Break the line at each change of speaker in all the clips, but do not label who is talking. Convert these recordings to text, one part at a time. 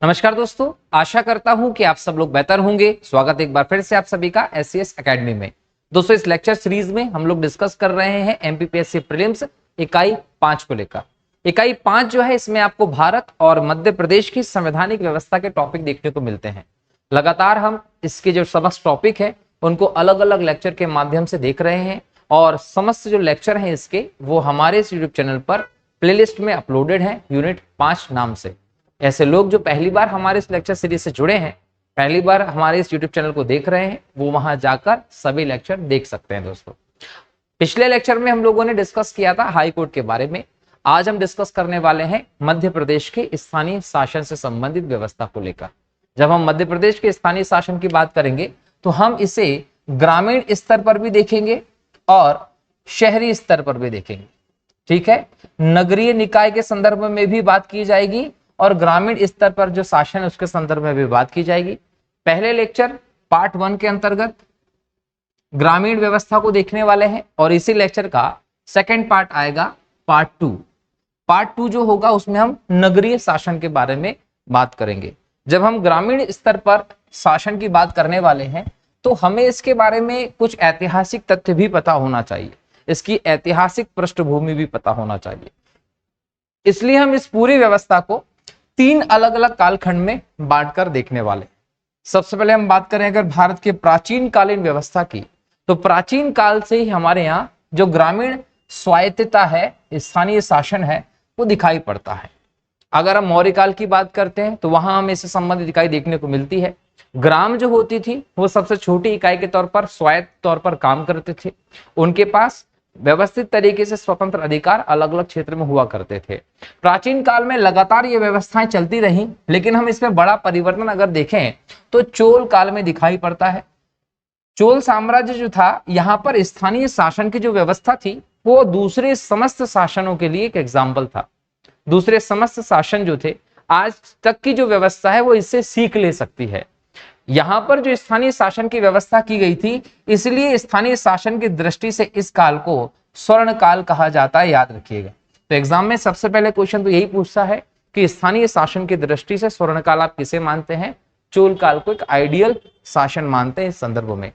नमस्कार दोस्तों, आशा करता हूं कि आप सब लोग बेहतर होंगे। स्वागत एक बार फिर से आप सभी का एससीएस एकेडमी में। दोस्तों, इस लेक्चर सीरीज में हम लोग डिस्कस कर रहे हैं एमपीपीएससी प्रीलिम्स इकाई 5 को लेकर। इकाई 5 जो है, इसमें आपको भारत और मध्य प्रदेश की संवैधानिक व्यवस्था के टॉपिक देखने को मिलते हैं। लगातार हम इसके जो समस्त टॉपिक है उनको अलग अलग लेक्चर के माध्यम से देख रहे हैं और समस्त जो लेक्चर हैं इसके वो हमारे इस यूट्यूब चैनल पर प्लेलिस्ट में अपलोडेड है यूनिट 5 नाम से। ऐसे लोग जो पहली बार हमारे इस लेक्चर सीरीज से जुड़े हैं, पहली बार हमारे इस यूट्यूब चैनल को देख रहे हैं, वो वहां जाकर सभी लेक्चर देख सकते हैं। दोस्तों, पिछले लेक्चर में हम लोगों ने डिस्कस किया था हाई कोर्ट के बारे में। आज हम डिस्कस करने वाले हैं मध्य प्रदेश के स्थानीय शासन से संबंधित व्यवस्था को लेकर। जब हम मध्य प्रदेश के स्थानीय शासन की बात करेंगे तो हम इसे ग्रामीण स्तर पर भी देखेंगे और शहरी स्तर पर भी देखेंगे। ठीक है, नगरीय निकाय के संदर्भ में भी बात की जाएगी और ग्रामीण स्तर पर जो शासन है उसके संदर्भ में भी बात की जाएगी। पहले लेक्चर पार्ट 1 के अंतर्गत ग्रामीण व्यवस्था को देखने वाले हैं और इसी लेक्चर का सेकंड पार्ट आएगा पार्ट 2। पार्ट 2 जो होगा उसमें हम नगरीय शासन के बारे में बात करेंगे। जब हम ग्रामीण स्तर पर शासन की बात करने वाले हैं तो हमें इसके बारे में कुछ ऐतिहासिक तथ्य भी पता होना चाहिए, इसकी ऐतिहासिक पृष्ठभूमि भी पता होना चाहिए। इसलिए हम इस पूरी व्यवस्था को 3 अलग अलग कालखंड में बांटकर देखने वाले। सबसे पहले हम बात करें अगर भारत के प्राचीन कालीन व्यवस्था की, तो प्राचीन काल से ही हमारे यहाँ जो ग्रामीण स्वायत्तता है, स्थानीय शासन है, वो दिखाई पड़ता है। अगर हम मौर्य काल की बात करते हैं तो वहां हमें इससे संबंधित इकाई देखने को मिलती है। ग्राम जो होती थी वो सबसे छोटी इकाई के तौर पर स्वायत्त तौर पर काम करते थे। उनके पास व्यवस्थित तरीके से स्वतंत्र अधिकार अलग अलग क्षेत्र में हुआ करते थे। प्राचीन काल में लगातार ये व्यवस्थाएं चलती रहीं, लेकिन हम इसमें बड़ा परिवर्तन अगर देखें तो चोल काल में दिखाई पड़ता है। चोल साम्राज्य जो था, यहाँ पर स्थानीय शासन की जो व्यवस्था थी वो दूसरे समस्त शासनों के लिए एक एग्जाम्पल था। दूसरे समस्त शासन जो थे, आज तक की जो व्यवस्था है वो इससे सीख ले सकती है। यहां पर जो स्थानीय शासन की व्यवस्था की गई थी, इसलिए स्थानीय शासन की दृष्टि से इस काल को स्वर्ण काल कहा जाता है, याद रखिएगा। तो एग्जाम में सबसे पहले क्वेश्चन तो यही पूछता है कि स्थानीय शासन की दृष्टि से स्वर्ण काल आप किसे मानते हैं? चोल काल को एक आइडियल शासन मानते हैं इस संदर्भ में।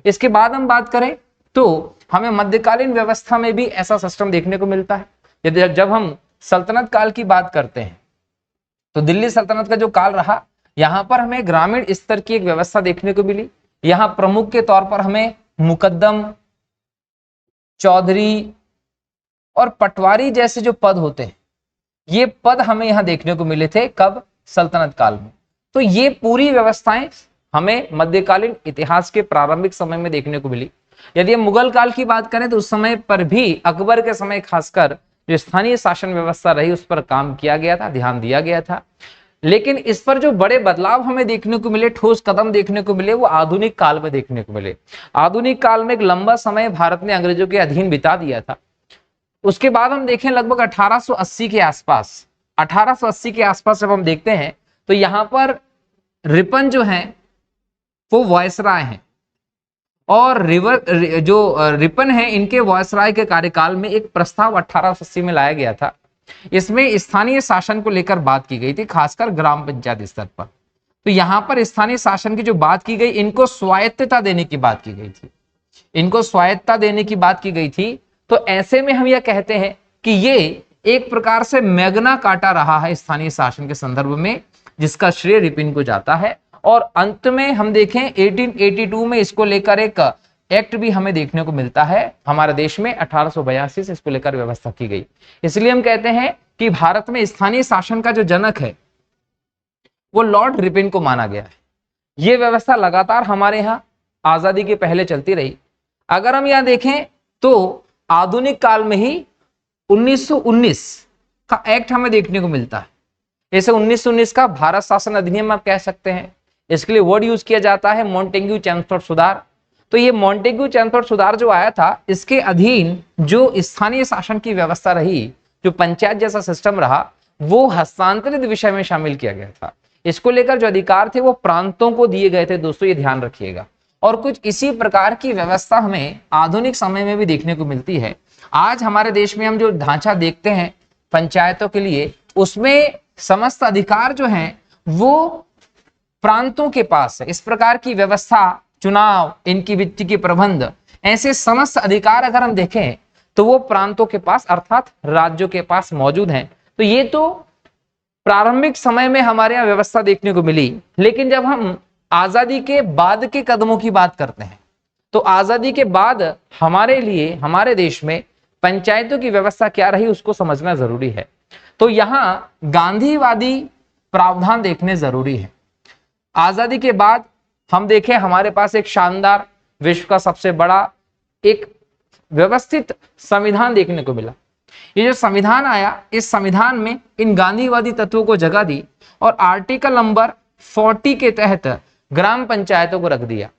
इसके बाद हम बात करें तो हमें मध्यकालीन व्यवस्था में भी ऐसा सिस्टम देखने को मिलता है। यदि जब हम सल्तनत काल की बात करते हैं तो दिल्ली सल्तनत का जो काल रहा, यहां पर हमें ग्रामीण स्तर की एक व्यवस्था देखने को मिली। यहां प्रमुख के तौर पर हमें मुकद्दम, चौधरी और पटवारी जैसे जो पद होते हैं, ये पद हमें यहां देखने को मिले थे। कब? सल्तनत काल में। तो ये पूरी व्यवस्थाएं हमें मध्यकालीन इतिहास के प्रारंभिक समय में देखने को मिली। यदि हम मुगल काल की बात करें तो उस समय पर भी, अकबर के समय खासकर, जो स्थानीय शासन व्यवस्था रही उस पर काम किया गया था, ध्यान दिया गया था। लेकिन इस पर जो बड़े बदलाव हमें देखने को मिले, ठोस कदम देखने को मिले, वो आधुनिक काल में देखने को मिले। आधुनिक काल में एक लंबा समय भारत ने अंग्रेजों के अधीन बिता दिया था। उसके बाद हम देखें लगभग 1880 के आसपास, 1880 के आसपास जब हम देखते हैं तो यहाँ पर रिपन जो है वो वायसराय हैं और रिपन है, इनके वायसराय के कार्यकाल में एक प्रस्ताव 1880 में लाया गया था। इसमें स्थानीय शासन को लेकर बात की गई थी, खासकर ग्राम पंचायत स्तर पर। तो यहाँ पर स्थानीय शासन की जो बात की गई, इनको स्वायत्तता देने की बात की गई थी। इनको स्वायत्तता देने की बात की गई थी। तो ऐसे में हम यह कहते हैं कि ये एक प्रकार से मैग्ना कार्टा रहा है स्थानीय शासन के संदर्भ में, जिसका श्रेय रिपिन को जाता है। और अंत में हम देखें 1882 में इसको लेकर एक एक्ट भी हमें देखने को मिलता है हमारे देश में। 1882 से इसको लेकर व्यवस्था की गई। इसलिए हम कहते हैं कि भारत में स्थानीय शासन का जो जनक है वो लॉर्ड रिपिन को माना गया है। ये व्यवस्था लगातार हमारे यहाँ आजादी के पहले चलती रही। अगर हम यहाँ देखें तो आधुनिक काल में ही 1919 का एक्ट हमें देखने को मिलता है। इसे 1919 का भारत शासन अधिनियम आप कह सकते हैं। इसके लिए वर्ड यूज किया जाता है मॉन्टेग्यू चैमस्फोर्ड सुधार। तो ये मॉन्टेग्यू चैमस्फोर्ड सुधार जो आया था, इसके अधीन जो स्थानीय शासन की व्यवस्था रही, जो पंचायत जैसा सिस्टम रहा, वो हस्तांतरित विषय में शामिल किया गया था। इसको लेकर जो अधिकार थे वो प्रांतों को दिए गए थे। दोस्तों, ये ध्यान रखिएगा। और कुछ इसी प्रकार की व्यवस्था हमें आधुनिक समय में भी देखने को मिलती है। आज हमारे देश में हम जो ढांचा देखते हैं पंचायतों के लिए, उसमें समस्त अधिकार जो हैं वो प्रांतों के पास है। इस प्रकार की व्यवस्था, चुनाव, इनकी वित्त की प्रबंध, ऐसे समस्त अधिकार अगर हम देखें तो वो प्रांतों के पास अर्थात राज्यों के पास मौजूद हैं। तो ये तो प्रारंभिक समय में हमारे यहाँ व्यवस्था देखने को मिली, लेकिन जब हम आजादी के बाद के कदमों की बात करते हैं तो आजादी के बाद हमारे लिए, हमारे देश में पंचायतों की व्यवस्था क्या रही उसको समझना जरूरी है। तो यहां गांधीवादी प्रावधान देखने जरूरी है। आजादी के बाद हम देखें हमारे पास एक शानदार, विश्व का सबसे बड़ा एक व्यवस्थित संविधान देखने को मिला। ये जो संविधान आया, इस संविधान में इन गांधीवादी तत्वों को जगह दी और आर्टिकल नंबर 40 के तहत ग्राम पंचायतों को रख दिया।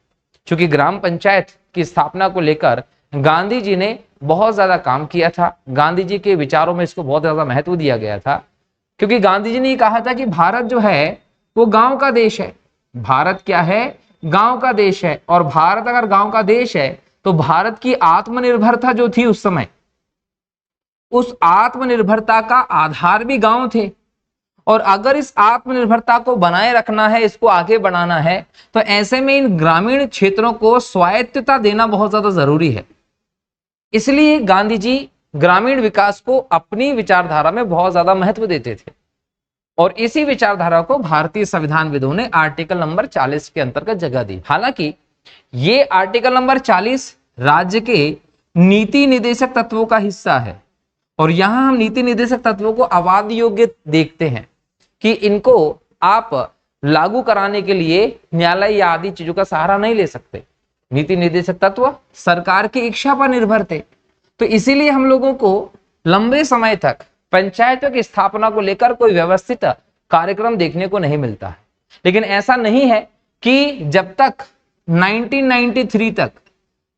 क्योंकि ग्राम पंचायत की स्थापना को लेकर गांधी जी ने बहुत ज्यादा काम किया था, गांधी जी के विचारों में इसको बहुत ज्यादा महत्व दिया गया था। क्योंकि गांधी जी ने ये कहा था कि भारत जो है वो गांव का देश है। भारत क्या है? गांव का देश है। और भारत अगर गांव का देश है तो भारत की आत्मनिर्भरता जो थी उस समय, उस आत्मनिर्भरता का आधार भी गांव थे। और अगर इस आत्मनिर्भरता को बनाए रखना है, इसको आगे बढ़ाना है, तो ऐसे में इन ग्रामीण क्षेत्रों को स्वायत्तता देना बहुत ज्यादा जरूरी है। इसलिए गांधी जी ग्रामीण विकास को अपनी विचारधारा में बहुत ज्यादा महत्व देते थे और इसी विचारधारा को भारतीय संविधानविदों ने आर्टिकल नंबर 40 के अंतर्गत जगह दी। हालांकि ये आर्टिकल नंबर 40 राज्य के नीति निर्देशक तत्वों का हिस्सा है और यहां हम नीति निर्देशक तत्वों को अवाद योग्य देखते हैं कि इनको आप लागू कराने के लिए न्यायालय या आदि चीजों का सहारा नहीं ले सकते। नीति निर्देशक तत्व सरकार की इच्छा पर निर्भर थे। तो इसीलिए हम लोगों को लंबे समय तक पंचायतों की स्थापना को लेकर कोई व्यवस्थित कार्यक्रम देखने को नहीं मिलता है। लेकिन ऐसा नहीं है कि जब तक 1993 तक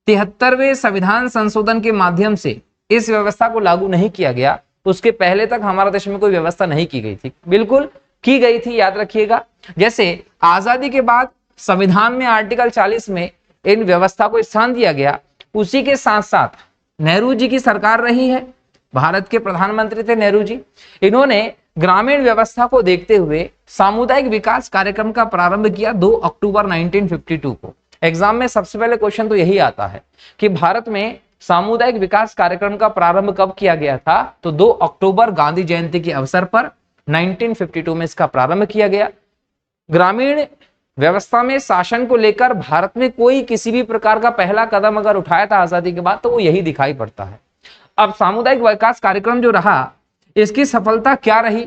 73वें संविधान संशोधन के माध्यम से इस व्यवस्था को लागू नहीं किया गया, उसके पहले तक हमारे देश में कोई व्यवस्था नहीं की गई थी। बिल्कुल की गई थी, याद रखिएगा। जैसे आजादी के बाद संविधान में आर्टिकल 40 में इन व्यवस्था को स्थान दिया गया, उसी के साथ साथ नेहरू जी की सरकार रही है, भारत के प्रधानमंत्री थे नेहरू जी। इन्होंने ग्रामीण व्यवस्था को देखते हुए सामुदायिक विकास कार्यक्रम का प्रारंभ किया 2 अक्टूबर 1952 को। एग्जाम में सबसे पहले क्वेश्चन तो यही आता है कि भारत में सामुदायिक विकास कार्यक्रम का प्रारंभ कब किया गया था? तो 2 अक्टूबर गांधी जयंती के अवसर पर 1952 में इसका प्रारंभ किया गया। ग्रामीण व्यवस्था में शासन को लेकर भारत में कोई किसी भी प्रकार का पहला कदम अगर उठाया था आजादी के बाद तो वो यही दिखाई पड़ता है। अब सामुदायिक विकास कार्यक्रम जो रहा, इसकी सफलता क्या रही,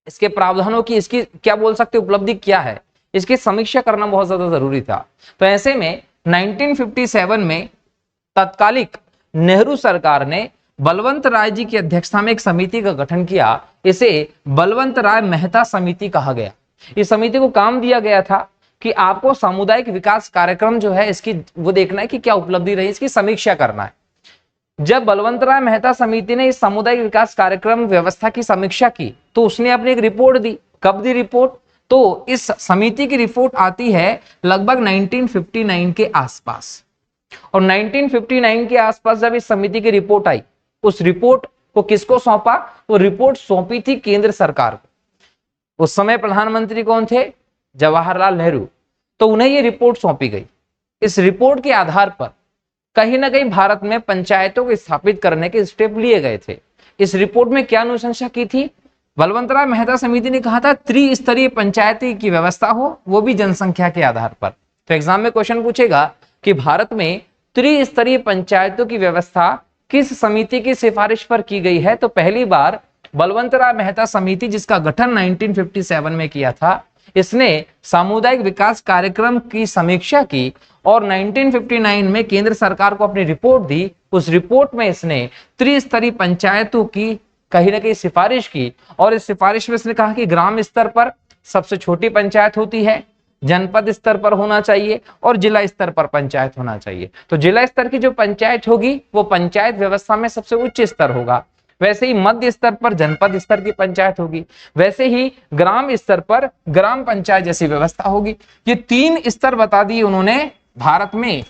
इसके प्रावधानों की, इसकी क्या बोल सकते उपलब्धि क्या है, इसकी समीक्षा करना बहुत ज्यादा जरूरी था। तो ऐसे में 1957 में तत्कालिक नेहरू सरकार ने बलवंत राय जी की अध्यक्षता में एक समिति का गठन किया। इसे बलवंत राय मेहता समिति कहा गया। इस समिति को काम दिया गया था कि आपको सामुदायिक विकास कार्यक्रम जो है इसकी वो देखना है कि क्या उपलब्धि रही, इसकी समीक्षा करना है। जब बलवंत राय मेहता समिति ने इस सामुदायिक विकास कार्यक्रम व्यवस्था की समीक्षा की तो उसने अपनी एक रिपोर्ट दी। कब दी रिपोर्ट? तो इस समिति की रिपोर्ट आती है लगभग 1959 के आसपास। और 1959 के आसपास जब इस समिति की रिपोर्ट आई, उस रिपोर्ट को किसको सौंपा? वो रिपोर्ट सौंपी थी केंद्र सरकार को। उस समय प्रधानमंत्री कौन थे? जवाहरलाल नेहरू। तो उन्हें ये रिपोर्ट सौंपी गई। इस रिपोर्ट के आधार पर कहीं ना कहीं भारत में पंचायतों को स्थापित करने के स्टेप लिए गए थे। इस रिपोर्ट में क्या अनुशंसा की थी? बलवंत राय मेहता समिति ने कहा था त्रिस्तरीय पंचायती की व्यवस्था हो, वो भी जनसंख्या के आधार पर। तो एग्जाम में क्वेश्चन पूछेगा कि भारत में त्रिस्तरीय पंचायतों की व्यवस्था किस समिति की सिफारिश पर की गई है? तो पहली बार बलवंत राय मेहता समिति, जिसका गठन 1957 में किया था, इसने सामुदायिक विकास कार्यक्रम की समीक्षा की और 1959 में केंद्र सरकार को अपनी रिपोर्ट दी। उस रिपोर्ट में इसने त्रिस्तरीय पंचायतों की कहीं ना कहीं सिफारिश की और इस सिफारिश में इसने कहा कि ग्राम स्तर पर सबसे छोटी पंचायत होती है, जनपद स्तर पर होना चाहिए और जिला स्तर पर पंचायत होना चाहिए। तो जिला स्तर की जो पंचायत होगी वो पंचायत व्यवस्था में सबसे उच्च स्तर होगा। वैसे ही मध्य स्तर पर जनपद स्तर की पंचायत होगी, वैसे ही ग्राम स्तर पर ग्राम पंचायत जैसी व्यवस्था होगी। ये 3 स्तर बता दिए उन्होंने भारत में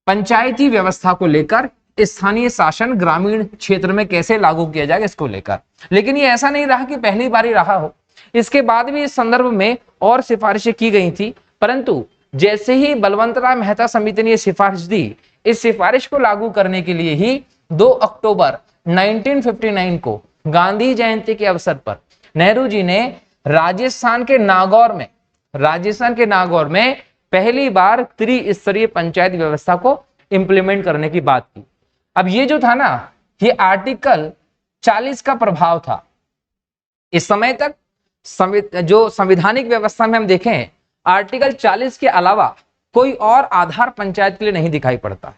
पंचायती व्यवस्था को लेकर, स्थानीय शासन ग्रामीण क्षेत्र में कैसे लागू किया जाएगा इसको लेकर। लेकिन ये ऐसा नहीं रहा कि पहली बार ही रहा हो। इसके बाद भी इस संदर्भ में और सिफारिशें की गई थी, परंतु जैसे ही बलवंतराय मेहता समिति ने यह सिफारिश दी, इस सिफारिश को लागू करने के लिए ही 2 अक्टूबर 1959 को गांधी जयंती के अवसर पर नेहरू जी ने राजस्थान के नागौर में पहली बार त्रिस्तरीय पंचायत व्यवस्था को इंप्लीमेंट करने की बात की। अब ये जो था ना, ये आर्टिकल 40 का प्रभाव था। इस समय तक जो संवैधानिक व्यवस्था में हम देखें, आर्टिकल 40 के अलावा कोई और आधार पंचायत के लिए नहीं दिखाई पड़ता।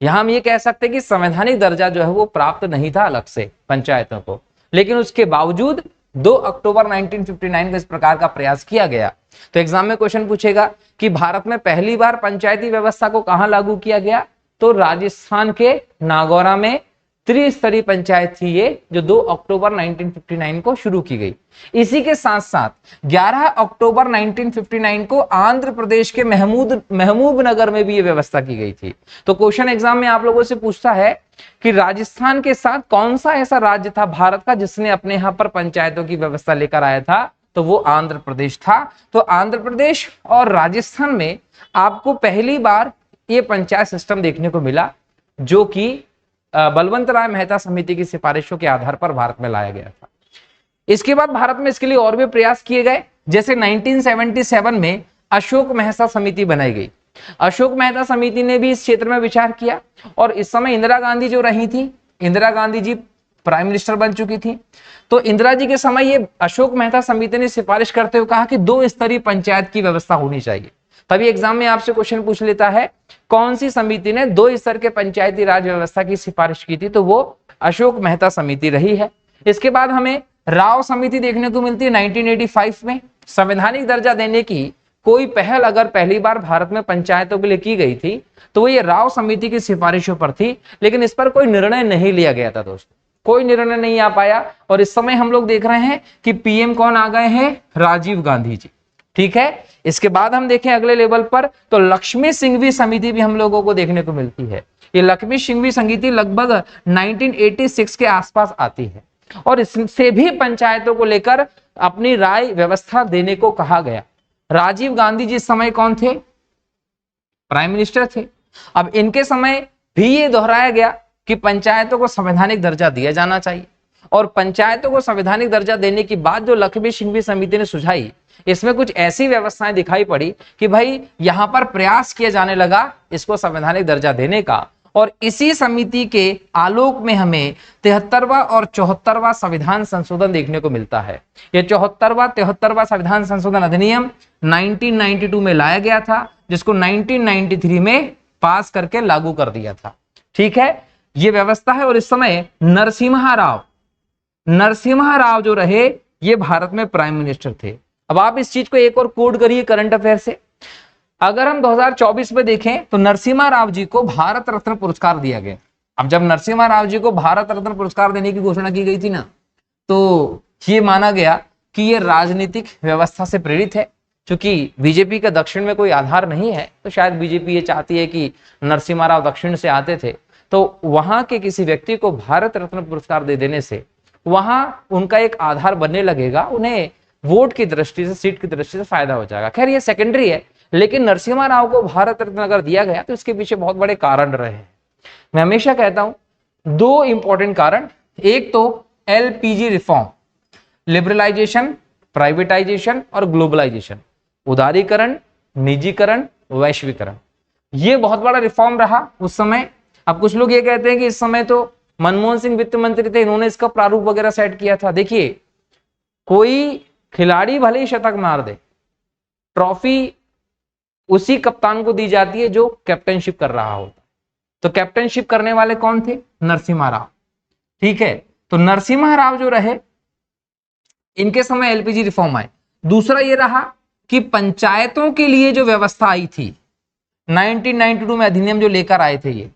यहां हम ये कह सकते हैं कि संवैधानिक दर्जा जो है वो प्राप्त नहीं था अलग से पंचायतों को, लेकिन उसके बावजूद 2 अक्टूबर 1959 को इस प्रकार का प्रयास किया गया। तो एग्जाम में क्वेश्चन पूछेगा कि भारत में पहली बार पंचायती व्यवस्था को कहां लागू किया गया, तो राजस्थान के नागौर में त्रिस्तरीय पंचायत थी ये, जो 2 अक्टूबर 1959 को शुरू की गई। इसी के साथ साथ 11 अक्टूबर 1959 को आंध्र प्रदेश के महमूब नगर में भी ये व्यवस्था की गई थी। तो क्वेश्चन एग्जाम में आप लोगों से पूछता है कि राजस्थान के साथ कौन सा ऐसा राज्य था भारत का जिसने अपने यहां पर पंचायतों की व्यवस्था लेकर आया था, तो वो आंध्र प्रदेश था। तो आंध्र प्रदेश और राजस्थान में आपको पहली बार ये पंचायत सिस्टम देखने को मिला, जो कि बलवंतराय मेहता समिति की सिफारिशों के आधार पर भारत में लाया गया था। इसके बाद भारत में इसके लिए और भी प्रयास किए गए, जैसे 1977 में अशोक मेहता समिति बनाई गई। अशोक मेहता समिति ने भी इस क्षेत्र में विचार किया, और इस समय इंदिरा गांधी जो रही थी, इंदिरा गांधी जी प्राइम मिनिस्टर बन चुकी थी। तो इंदिरा जी के समय ये अशोक मेहता समिति ने सिफारिश करते हुए कहा कि 2 स्तरीय पंचायत की व्यवस्था होनी चाहिए। तभी एग्जाम में आपसे क्वेश्चन पूछ लेता है, कौन सी समिति ने 2 स्तर के पंचायती राज व्यवस्था की सिफारिश की थी, तो वो अशोक मेहता समिति रही है। इसके बाद हमें राव समिति देखने को मिलती है 1985 में। संवैधानिक दर्जा देने की कोई पहल अगर पहली बार भारत में पंचायतों के लिए की गई थी, तो वो ये राव समिति की सिफारिशों पर थी, लेकिन इस पर कोई निर्णय नहीं लिया गया था दोस्तों, कोई निर्णय नहीं आ पाया। और इस समय हम लोग देख रहे हैं कि पीएम कौन आ गए हैं, राजीव गांधी जी। ठीक है, इसके बाद हम देखें अगले लेवल पर, तो लक्ष्मी सिंघवी समिति भी हम लोगों को देखने को मिलती है। ये लक्ष्मी सिंघवी समिति लगभग 1986 के आसपास आती है, और इससे भी पंचायतों को लेकर अपनी राय व्यवस्था देने को कहा गया। राजीव गांधी जी इस समय कौन थे, प्राइम मिनिस्टर थे। अब इनके समय भी ये दोहराया गया कि पंचायतों को संवैधानिक दर्जा दिया जाना चाहिए, और पंचायतों को संवैधानिक दर्जा देने की बात जो लक्ष्मी सिंघवी समिति ने सुझाई, इसमें कुछ ऐसी व्यवस्थाएं दिखाई पड़ी कि भाई यहां पर प्रयास किया जाने लगा इसको संवैधानिक दर्जा देने का। और इसी समिति के आलोक में हमें 73वां और 74वां संविधान संशोधन देखने को मिलता है। यह 73वां संविधान संशोधन अधिनियम 1992 में लाया गया था, जिसको 1993 में पास करके लागू कर दिया था। ठीक है, ये व्यवस्था है। और इस समय नरसिम्हा राव जो रहे, ये भारत में प्राइम मिनिस्टर थे। अब आप इस चीज को एक और कोड करिए करंट अफेयर से। अगर हम 2024 में देखें तो नरसिम्हा राव जी को भारत रत्न पुरस्कार दिया गया। अब जब नरसिम्हा राव जी को भारत रत्न पुरस्कार देने की घोषणा की गई थी ना, तो ये माना गया कि ये राजनीतिक व्यवस्था से प्रेरित है। क्योंकि बीजेपी का दक्षिण में कोई आधार नहीं है, तो शायद बीजेपी ये चाहती है कि नरसिम्हा राव दक्षिण से आते थे, तो वहां के किसी व्यक्ति को भारत रत्न पुरस्कार दे देने से वहां उनका एक आधार बनने लगेगा, उन्हें वोट की दृष्टि से, सीट की दृष्टि से फायदा हो जाएगा। खैर ये सेकेंडरी है, लेकिन नरसिम्हा राव को भारत रत्न अगर दिया गया तो इसके पीछे बहुत बड़े कारण रहे हैं। मैं हमेशा कहता हूं 2 इंपॉर्टेंट कारण, एक तो एलपीजी रिफॉर्म, लिबरलाइजेशन, प्राइवेटाइजेशन और ग्लोबलाइजेशन, उदारीकरण, निजीकरण, वैश्वीकरण। ये बहुत बड़ा रिफॉर्म रहा उस समय। अब कुछ लोग ये कहते हैं कि इस समय तो मनमोहन सिंह वित्त मंत्री थे, इन्होंने इसका प्रारूप वगैरह सेट किया था। देखिए, कोई खिलाड़ी भले ही शतक मार दे, ट्रॉफी उसी कप्तान को दी जाती है जो कैप्टनशिप कर रहा होता। तो कैप्टनशिप करने वाले कौन थे, नरसिम्हा राव। ठीक है, तो नरसिम्हा राव जो रहे, इनके समय एलपीजी रिफॉर्म आए। दूसरा ये रहा कि पंचायतों के लिए जो व्यवस्था आई थी 1992 में, अधिनियम जो लेकर आए थे, ये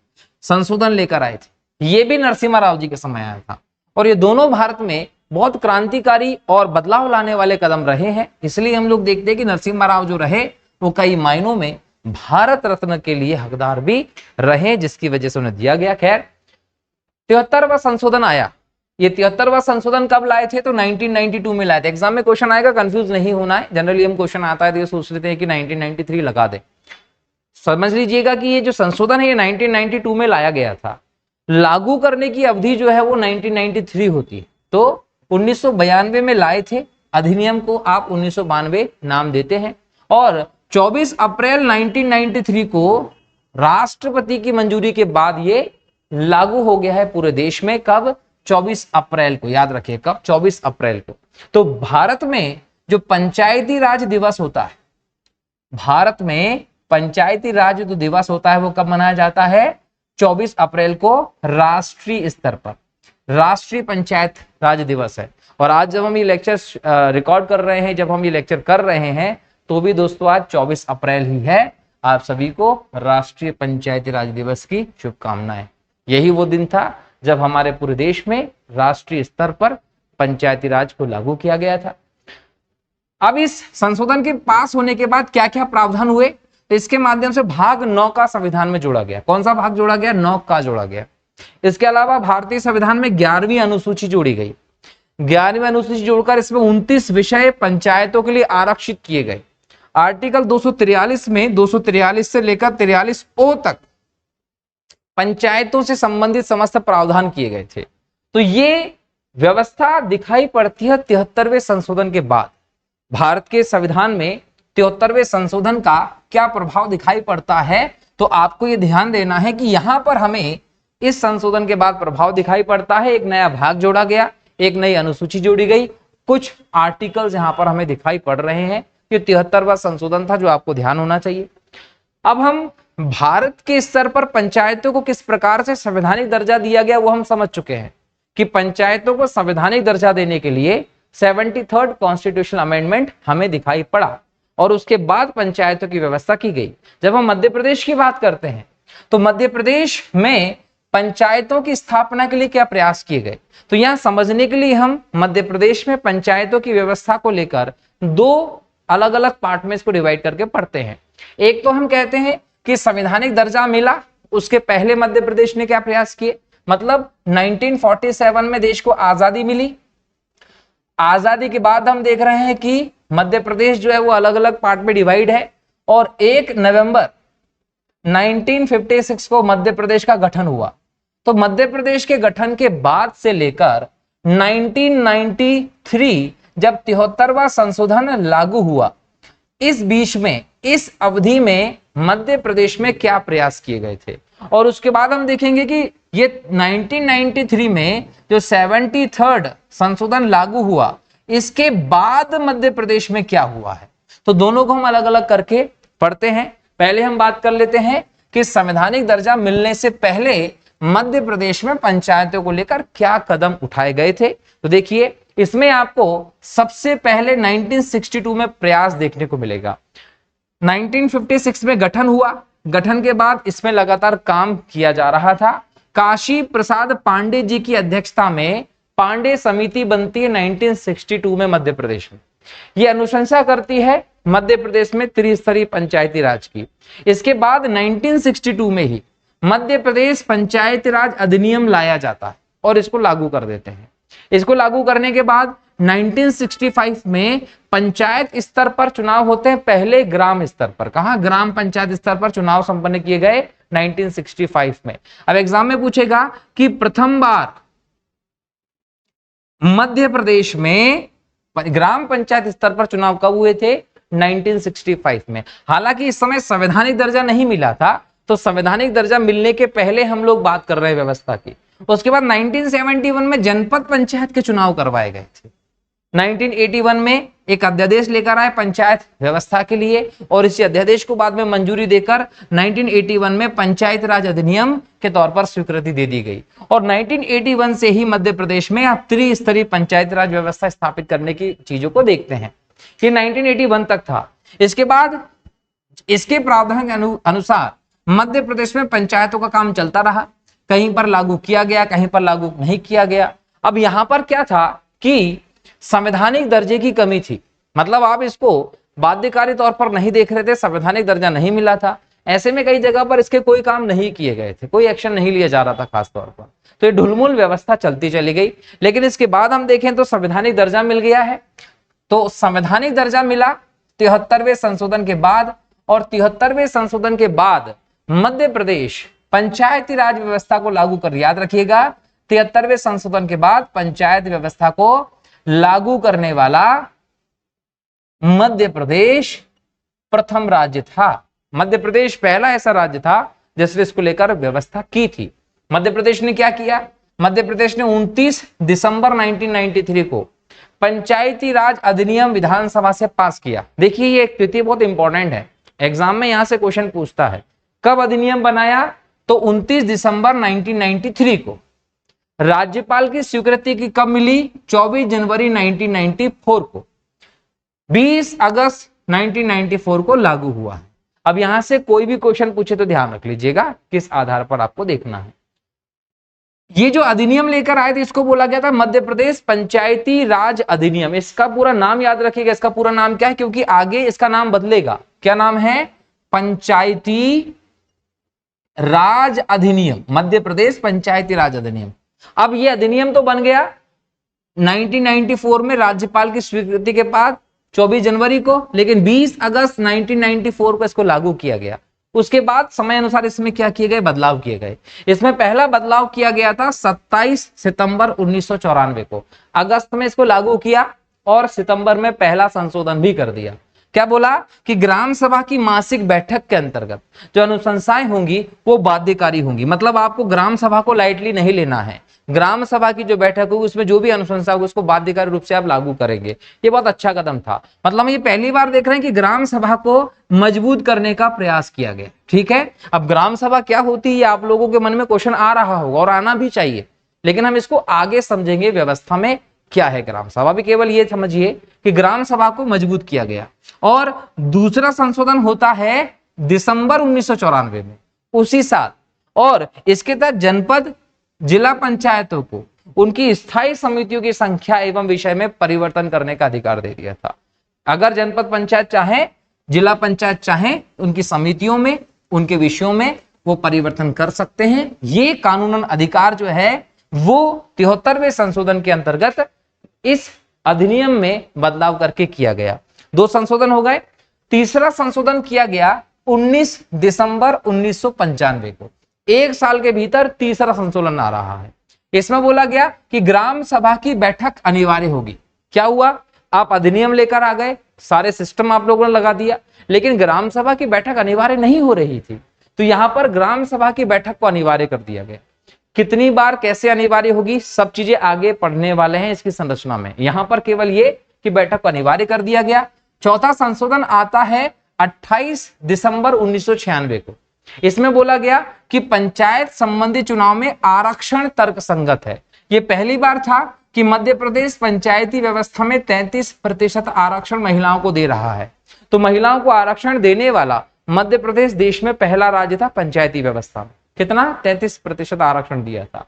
संशोधन लेकर आए थे, ये भी नरसिम्हा राव जी के समय आया था। और ये दोनों भारत में बहुत क्रांतिकारी और बदलाव लाने वाले कदम रहे हैं। इसलिए हम लोग देखते हैं कि नरसिम्हा राव जो रहे वो कई मायनों में भारत रत्न के लिए हकदार भी रहे, जिसकी वजह से उन्हें दिया गया। खैर 73वां संशोधन आया ये 73वां संशोधन कब लाए थे? तो 1992 में लाए थे। एग्जाम में क्वेश्चन आएगा, कंफ्यूज नहीं होना है। जनरली हम क्वेश्चन आता है तो ये सोच लेते हैं कि 1993 लगा दे। समझ लीजिएगा कि ये जो संशोधन है ये 1992 में लाया गया था। लागू करने की अवधि जो है वो 1993 होती है। तो 1992 में लाए थे अधिनियम को, आप 1992 नाम देते हैं। और 24 अप्रैल 1993 को राष्ट्रपति की मंजूरी के बाद ये लागू हो गया है पूरे देश में। कब? 24 अप्रैल को। याद रखिए कब? 24 अप्रैल को। तो भारत में जो पंचायती राज दिवस होता है, भारत में पंचायती राज जो दिवस होता है वो कब मनाया जाता है? 24 अप्रैल को राष्ट्रीय स्तर पर राष्ट्रीय पंचायत राज दिवस है। और आज जब हम ये लेक्चर रिकॉर्ड कर रहे हैं, जब हम ये लेक्चर कर रहे हैं, तो भी दोस्तों आज 24 अप्रैल ही है। आप सभी को राष्ट्रीय पंचायती राज दिवस की शुभकामनाएं। यही वो दिन था जब हमारे पूरे देश में राष्ट्रीय स्तर पर पंचायती राज को लागू किया गया था। अब इस संशोधन के पास होने के बाद क्या क्या प्रावधान हुए? तो इसके माध्यम से भाग 9 का संविधान में जोड़ा गया। कौन सा भाग जोड़ा गया? 9 का जोड़ा गया। इसके अलावा भारतीय संविधान में 11वीं अनुसूची जोड़ी गई। 11वीं अनुसूची जोड़कर इसमें 29 विषय पंचायतों के लिए आरक्षित किए गए। आर्टिकल 243 में 243 से लेकर 43 ओ तक पंचायतों से संबंधित समस्त प्रावधान किए गए थे। तो ये व्यवस्था दिखाई पड़ती है 73वें संशोधन के बाद। भारत के संविधान में 73वें संशोधन का क्या प्रभाव दिखाई पड़ता है? तो आपको ये ध्यान देना है कि यहां पर हमें इस संशोधन के बाद प्रभाव दिखाई पड़ता है। एक नया भाग जोड़ा गया, एक नई अनुसूची जोड़ी गई, कुछ आर्टिकल्स यहां पर हमें दिखाई पड़ रहे हैं। ये 73वां संशोधन था जो आपको ध्यान होना चाहिए। अब हम भारत के स्तर पर पंचायतों को किस प्रकार से संवैधानिक दर्जा दिया गया वो हम समझ चुके हैं कि पंचायतों को संवैधानिक दर्जा देने के लिए 73rd कॉन्स्टिट्यूशनल अमेंडमेंट हमें दिखाई पड़ा और उसके बाद पंचायतों की व्यवस्था की गई। जब हम मध्य प्रदेश की बात करते हैं तो मध्य प्रदेश में पंचायतों की स्थापना के लिए क्या प्रयास किए गए? तो यहां समझने के लिए हम मध्य प्रदेश में पंचायतों की व्यवस्था को लेकर 2 अलग अलग पार्ट में इसको डिवाइड करके पढ़ते हैं। एक तो हम कहते हैं कि संवैधानिक दर्जा मिला, उसके पहले मध्य प्रदेश ने क्या प्रयास किए? मतलब 1947 में देश को आजादी मिली। आजादी के बाद हम देख रहे हैं कि मध्य प्रदेश जो है वो अलग अलग पार्ट में डिवाइड है और 1 नवंबर 1956 को मध्य प्रदेश का गठन हुआ। तो मध्य प्रदेश के गठन के बाद से लेकर 1993 जब 73वां संशोधन लागू हुआ, इस बीच में, इस अवधि में मध्य प्रदेश में क्या प्रयास किए गए थे? और उसके बाद हम देखेंगे कि ये 1993 में जो 73rd संशोधन लागू हुआ, इसके बाद मध्य प्रदेश में क्या हुआ है। तो दोनों को हम अलग अलग करके पढ़ते हैं। पहले हम बात कर लेते हैं कि संवैधानिक दर्जा मिलने से पहले मध्य प्रदेश में पंचायतों को लेकर क्या कदम उठाए गए थे। तो देखिए, इसमें आपको सबसे पहले 1962 में प्रयास देखने को मिलेगा। 1956 में गठन हुआ, गठन के बाद इसमें लगातार काम किया जा रहा था। काशी प्रसाद पांडे जी की अध्यक्षता में पांडे समिति बनती है 1962 में मध्य प्रदेश में। यह अनुशंसा करती है मध्य प्रदेश में त्रिस्तरीय पंचायती राज की। इसके बाद 1962 में ही मध्य प्रदेश पंचायती राज अधिनियम लाया जाता है और इसको लागू कर देते हैं। इसको लागू करने के बाद 1965 में पंचायत स्तर पर चुनाव होते हैं। पहले ग्राम स्तर पर, कहां? ग्राम पंचायत स्तर पर चुनाव संपन्न किए गए 1965 में। अब एग्जाम में पूछेगा कि प्रथम बार मध्य प्रदेश में ग्राम पंचायत स्तर पर चुनाव कब हुए थे? 1965 में। हालांकि इस समय संवैधानिक दर्जा नहीं मिला था, तो संवैधानिक दर्जा मिलने के पहले हम लोग बात कर रहे हैं व्यवस्था की। उसके बाद 1971 में जनपद पंचायत के चुनाव करवाए गए थे। 1981 में एक अध्यादेश लेकर आए पंचायत व्यवस्था के लिए और इसी अध्यादेश को बाद में मंजूरी देकर 1981 में पंचायत राज अधिनियम के तौर पर स्वीकृति दे दी गई। और 1981 से ही मध्य प्रदेश में आप त्रिस्तरीय पंचायत राज व्यवस्था स्थापित करने की चीजों को देखते हैं। ये 1981 तक था। इसके बाद इसके प्रावधान के अनुसार मध्य प्रदेश में पंचायतों का काम चलता रहा। कहीं पर लागू किया गया, कहीं पर लागू नहीं किया गया। अब यहां पर क्या था कि संवैधानिक दर्जे की कमी थी। मतलब आप इसको बाध्यकारी तौर पर नहीं देख रहे थे, संवैधानिक दर्जा नहीं मिला था। ऐसे में कई जगह पर इसके कोई काम नहीं किए गए थे, कोई एक्शन नहीं लिया जा रहा था खास तौर पर, तो ये ढुलमुल व्यवस्था चलती चली गई। लेकिन इसके बाद हम देखें तो संवैधानिक दर्जा मिल गया है। तो संवैधानिक दर्जा मिला 73वें संशोधन के बाद, और 73वें संशोधन के बाद मध्य प्रदेश पंचायती राज व्यवस्था को लागू कर, याद रखिएगा 73वें संशोधन के बाद पंचायत व्यवस्था को लागू करने वाला मध्य प्रदेश प्रथम राज्य था। मध्य प्रदेश पहला ऐसा राज्य था जिसने इसको लेकर व्यवस्था की थी। मध्य प्रदेश ने क्या किया? मध्य प्रदेश ने 29 दिसंबर 1993 को पंचायती राज अधिनियम विधानसभा से पास किया। देखिए ये एक तिथि बहुत इंपॉर्टेंट है, एग्जाम में यहां से क्वेश्चन पूछता है। कब अधिनियम बनाया? तो 29 दिसंबर 1993 को। राज्यपाल की स्वीकृति की कब मिली? 24 जनवरी 1994 को। 20 अगस्त 1994 को लागू हुआ है। अब यहां से कोई भी क्वेश्चन पूछे तो ध्यान रख लीजिएगा किस आधार पर आपको देखना है। ये जो अधिनियम लेकर आए थे इसको बोला गया था मध्य प्रदेश पंचायती राज अधिनियम। इसका पूरा नाम याद रखिएगा, इसका पूरा नाम क्या है, क्योंकि आगे इसका नाम बदलेगा। क्या नाम है? पंचायती राज अधिनियम, मध्य प्रदेश पंचायती राज अधिनियम। अब ये अधिनियम तो बन गया 1994 में राज्यपाल की स्वीकृति के बाद 24 जनवरी को, लेकिन 20 अगस्त 1994 को इसको लागू किया गया। उसके बाद समय अनुसार इसमें क्या किए गए? बदलाव किए गए। इसमें पहला बदलाव किया गया था 27 सितंबर 1994 को। अगस्त में इसको लागू किया और सितंबर में पहला संशोधन भी कर दिया। क्या बोला कि ग्राम सभा की मासिक बैठक के अंतर्गत जो अनुशंसाएं होंगी वो बाध्यकारी होंगी। मतलब आपको ग्राम सभा को लाइटली नहीं लेना है। ग्राम सभा की जो बैठक होगी उसमें जो भी अनुशंसा होगी उसको बाध्यकारी रूप से आप लागू करेंगे। ये बहुत अच्छा कदम था। मतलब हम ये पहली बार देख रहे हैं कि ग्राम सभा को मजबूत करने का प्रयास किया गया। ठीक है, अब ग्राम सभा क्या होती है आप लोगों के मन में क्वेश्चन आ रहा होगा और आना भी चाहिए, लेकिन हम इसको आगे समझेंगे व्यवस्था में क्या है ग्राम सभा। भी केवल ये समझिए कि ग्राम सभा को मजबूत किया गया। और दूसरा संशोधन होता है दिसंबर 1994 में, उसी साल, और इसके तहत जनपद जिला पंचायतों को उनकी स्थायी समितियों की संख्या एवं विषय में परिवर्तन करने का अधिकार दे दिया था। अगर जनपद पंचायत चाहे, जिला पंचायत चाहे, उनकी समितियों में, उनके विषयों में वो परिवर्तन कर सकते हैं। ये कानूनन अधिकार जो है वो 73वें संशोधन के अंतर्गत इस अधिनियम में बदलाव करके किया गया। 2 संशोधन हो गए। तीसरा संशोधन किया गया 19 दिसंबर 1995 को। 1 साल के भीतर तीसरा संशोधन आ रहा है। इसमें बोला गया कि ग्राम सभा की बैठक अनिवार्य होगी। क्या हुआ? आप अधिनियम लेकर आ गए, सारे सिस्टम आप लोगों ने लगा दिया, लेकिन ग्राम सभा की बैठक अनिवार्य नहीं हो रही थी। तो यहां पर ग्राम सभा की बैठक को अनिवार्य कर दिया गया। कितनी बार, कैसे अनिवार्य होगी, सब चीजें आगे पढ़ने वाले हैं इसकी संरचना में। यहां पर केवल ये कि बैठक को अनिवार्य कर दिया गया। चौथा संशोधन आता है 28 दिसंबर 1996 को। इसमें बोला गया कि पंचायत संबंधी चुनाव में आरक्षण तर्कसंगत है। यह पहली बार था कि मध्य प्रदेश पंचायती व्यवस्था में 33% आरक्षण महिलाओं को दे रहा है। तो महिलाओं को आरक्षण देने वाला मध्य प्रदेश देश में पहला राज्य था पंचायती व्यवस्था में। कितना? 33% आरक्षण दिया था।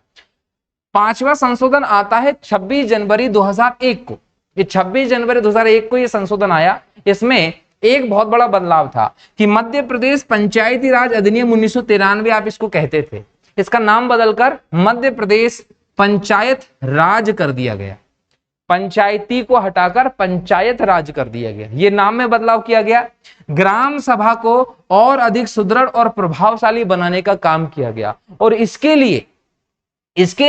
5वां संशोधन आता है 26 जनवरी 2001 को। ये 26 जनवरी 2001 को ये संशोधन आया। इसमें एक बहुत बड़ा बदलाव था कि मध्य प्रदेश पंचायती राज अधिनियम 1993 आप इसको कहते थे, इसका नाम बदलकर मध्य प्रदेश पंचायत राज कर दिया गया। पंचायती को हटाकर पंचायत राज कर दिया गया। ये नाम में बदलाव किया गया। ग्राम सभा को और अधिक सुदृढ़ और प्रभावशाली बनाने का काम किया गया। और इसके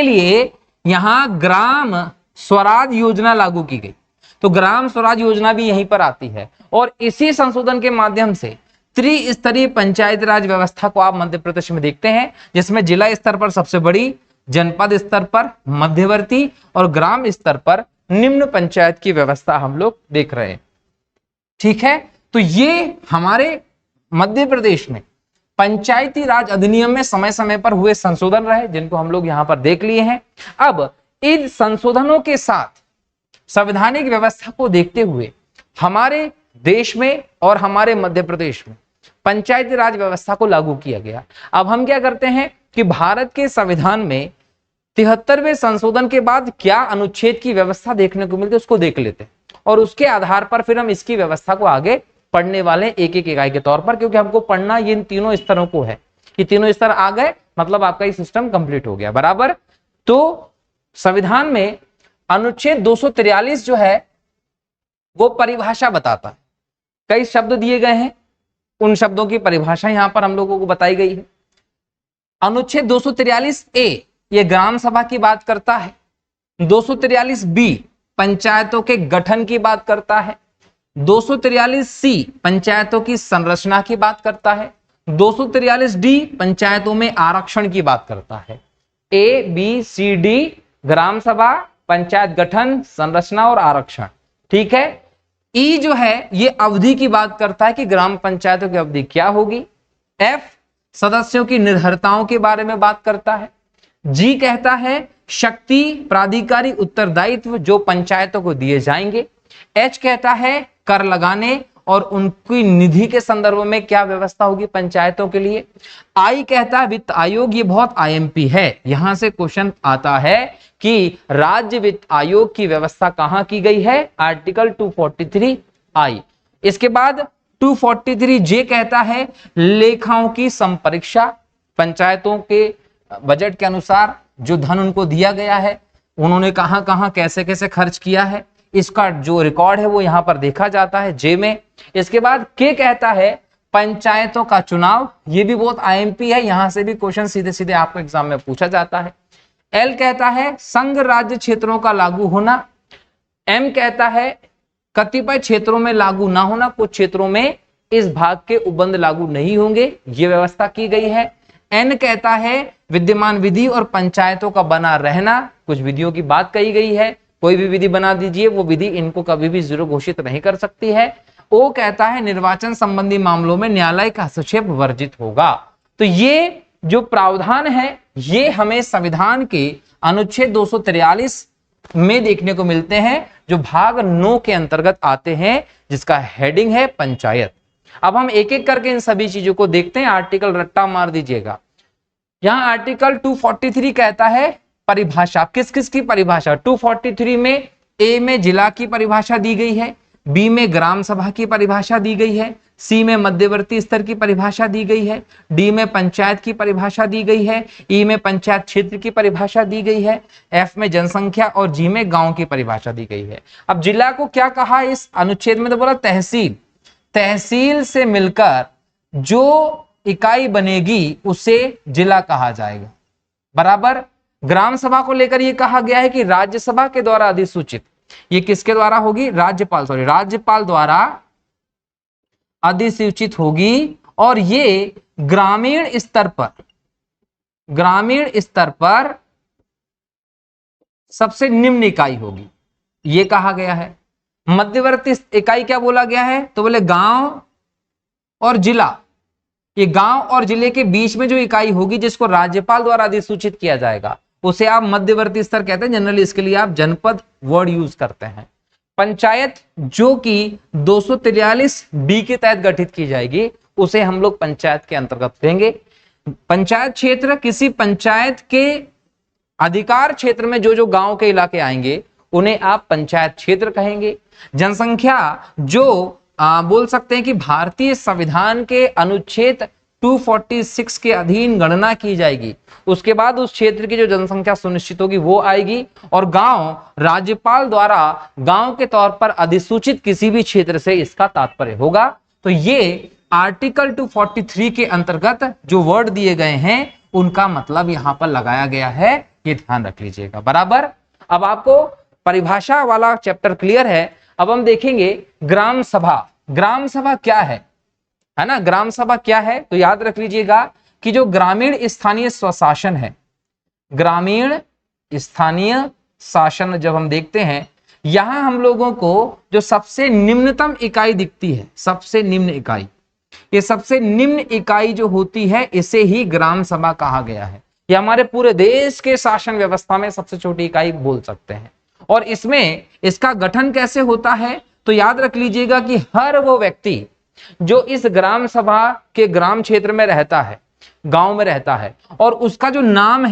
लिए यहां ग्राम स्वराज योजना लागू की गई। तो ग्राम स्वराज योजना भी यहीं पर आती है। और इसी संशोधन के माध्यम से त्रिस्तरीय पंचायत राज व्यवस्था को आप मध्य प्रदेश में देखते हैं, जिसमें जिला स्तर पर सबसे बड़ी, जनपद स्तर पर मध्यवर्ती और ग्राम स्तर पर निम्न पंचायत की व्यवस्था हम लोग देख रहे हैं। ठीक है, तो ये हमारे मध्य प्रदेश में पंचायती राज अधिनियम में समय समय पर हुए संशोधन रहे, जिनको हम लोग यहां पर देख लिए हैं। अब इन संशोधनों के साथ संवैधानिक व्यवस्था को देखते हुए हमारे देश में और हमारे मध्य प्रदेश में पंचायती राज व्यवस्था को लागू किया गया। अब हम क्या करते हैं कि भारत के संविधान में 73वें संशोधन के बाद क्या अनुच्छेद की व्यवस्था देखने को मिलती है उसको देख लेते हैं, और उसके आधार पर फिर हम इसकी व्यवस्था को आगे पढ़ने वाले एक एक इकाई के तौर पर, क्योंकि हमको पढ़ना ये इन तीनों स्तरों को है। ये तीनों स्तर आ गए मतलब आपका ये सिस्टम कंप्लीट हो गया, बराबर। तो संविधान में अनुच्छेद 243 जो है वो परिभाषा बताता है। कई शब्द दिए गए हैं, उन शब्दों की परिभाषा यहां पर हम लोगों को बताई गई है। अनुच्छेद 243A ये ग्राम सभा की बात करता है। 243B पंचायतों के गठन की बात करता है। 243C पंचायतों की संरचना की बात करता है। 243D पंचायतों में आरक्षण की बात करता है। ABCD ग्राम सभा, पंचायत गठन, संरचना और आरक्षण, ठीक है। ई जो है ये अवधि की बात करता है कि ग्राम पंचायतों की अवधि क्या होगी। F सदस्यों की निर्भरताओं के बारे में बात करता है। G कहता है शक्ति, प्राधिकारी उत्तरदायित्व जो पंचायतों को दिए जाएंगे। H कहता है कर लगाने और उनकी निधि के संदर्भ में क्या व्यवस्था होगी पंचायतों के लिए। I कहता है वित्त आयोग, ये बहुत IMP है, यहां से क्वेश्चन आता है कि राज्य वित्त आयोग की व्यवस्था कहां की गई है, आर्टिकल 243I। इसके बाद 243J कहता है लेखाओं की संपरीक्षा, पंचायतों के बजट के अनुसार जो धन उनको दिया गया है उन्होंने कहां कहां कैसे कैसे खर्च किया है, इसका जो रिकॉर्ड है वो यहां पर देखा जाता है जे में। इसके बाद के कहता है पंचायतों का चुनाव, ये भी बहुत IMP है, यहां से भी क्वेश्चन सीधे सीधे आपको एग्जाम में पूछा जाता है। एल कहता है संघ राज्य क्षेत्रों का लागू होना। एम कहता है कतिपय क्षेत्रों में लागू ना होना, कुछ क्षेत्रों में इस भाग के उपबंध लागू नहीं होंगे, ये व्यवस्था की गई है। एन कहता है विद्यमान विधि और पंचायतों का बना रहना, कुछ विधियों की बात कही गई है, कोई भी विधि बना दीजिए, वो विधि इनको कभी भी जीरो घोषित नहीं कर सकती है। ओ कहता है निर्वाचन संबंधी मामलों में न्यायालय का हस्तक्षेप वर्जित होगा। तो ये जो प्रावधान है ये हमें संविधान के अनुच्छेद 243 में देखने को मिलते हैं, जो भाग 9 के अंतर्गत आते हैं, जिसका हेडिंग है पंचायत। अब हम एक एक करके इन सभी चीजों को देखते हैं। आर्टिकल रट्टा मार दीजिएगा। यहां आर्टिकल 243 कहता है परिभाषा, किस किस की परिभाषा। 243 में ए में जिला की परिभाषा दी गई है, बी में ग्राम सभा की परिभाषा दी गई है, सी में मध्यवर्ती स्तर की परिभाषा दी गई है, डी में पंचायत की परिभाषा दी गई है, ई में पंचायत क्षेत्र की परिभाषा दी गई है, एफ में जनसंख्या और जी में गांव की परिभाषा दी गई है। अब जिला को क्या कहा इस अनुच्छेद में, तो बोला तहसील। तहसील से मिलकर जो इकाई बनेगी उसे जिला कहा जाएगा, बराबर। ग्राम सभा को लेकर यह कहा गया है कि राज्यसभा के द्वारा अधिसूचित, ये किसके द्वारा होगी, राज्यपाल द्वारा अधिसूचित होगी, और ये ग्रामीण स्तर पर सबसे निम्न इकाई होगी, ये कहा गया है। मध्यवर्ती इकाई क्या बोला गया है, तो बोले गांव और जिला, ये गांव और जिले के बीच में जो इकाई होगी जिसको राज्यपाल द्वारा अधिसूचित किया जाएगा उसे आप मध्यवर्ती स्तर कहते हैं। जनरली इसके लिए आप जनपद वर्ड यूज करते हैं। पंचायत जो कि 243B के तहत गठित की जाएगी उसे हम लोग पंचायत के अंतर्गत लेंगे। पंचायत क्षेत्र किसी पंचायत के अधिकार क्षेत्र में जो जो गांव के इलाके आएंगे उन्हें आप पंचायत क्षेत्र कहेंगे। जनसंख्या जो बोल सकते हैं कि भारतीय संविधान के अनुच्छेद 246 के अधीन गणना की जाएगी, उसके बाद उस क्षेत्र की जो जनसंख्या सुनिश्चित होगी वो आएगी। और गांव राज्यपाल द्वारा गांव के तौर पर अधिसूचित किसी भी क्षेत्र से इसका तात्पर्य होगा। तो ये आर्टिकल 243 के अंतर्गत जो वर्ड दिए गए हैं उनका मतलब यहां पर लगाया गया है, ये ध्यान रख लीजिएगा, बराबर। अब आपको परिभाषा वाला चैप्टर क्लियर है। अब हम देखेंगे ग्राम सभा। ग्राम सभा क्या है ना, ग्राम सभा क्या है, तो याद रख लीजिएगा कि जो ग्रामीण स्थानीय स्वशासन है, ग्रामीण स्थानीय शासन जब हम देखते हैं, यहां हम लोगों को जो सबसे निम्नतम इकाई दिखती है, सबसे निम्न इकाई, ये सबसे निम्न इकाई जो होती है इसे ही ग्राम सभा कहा गया है। ये हमारे पूरे देश के शासन व्यवस्था में सबसे छोटी इकाई बोल सकते हैं। और इसमें इसका गठन कैसे होता है, तो याद रख लीजिएगा कि हर वो व्यक्ति जो इस ग्राम सभा के ग्राम क्षेत्र में रहता है, गांव में रहता है, और उसका जो नाम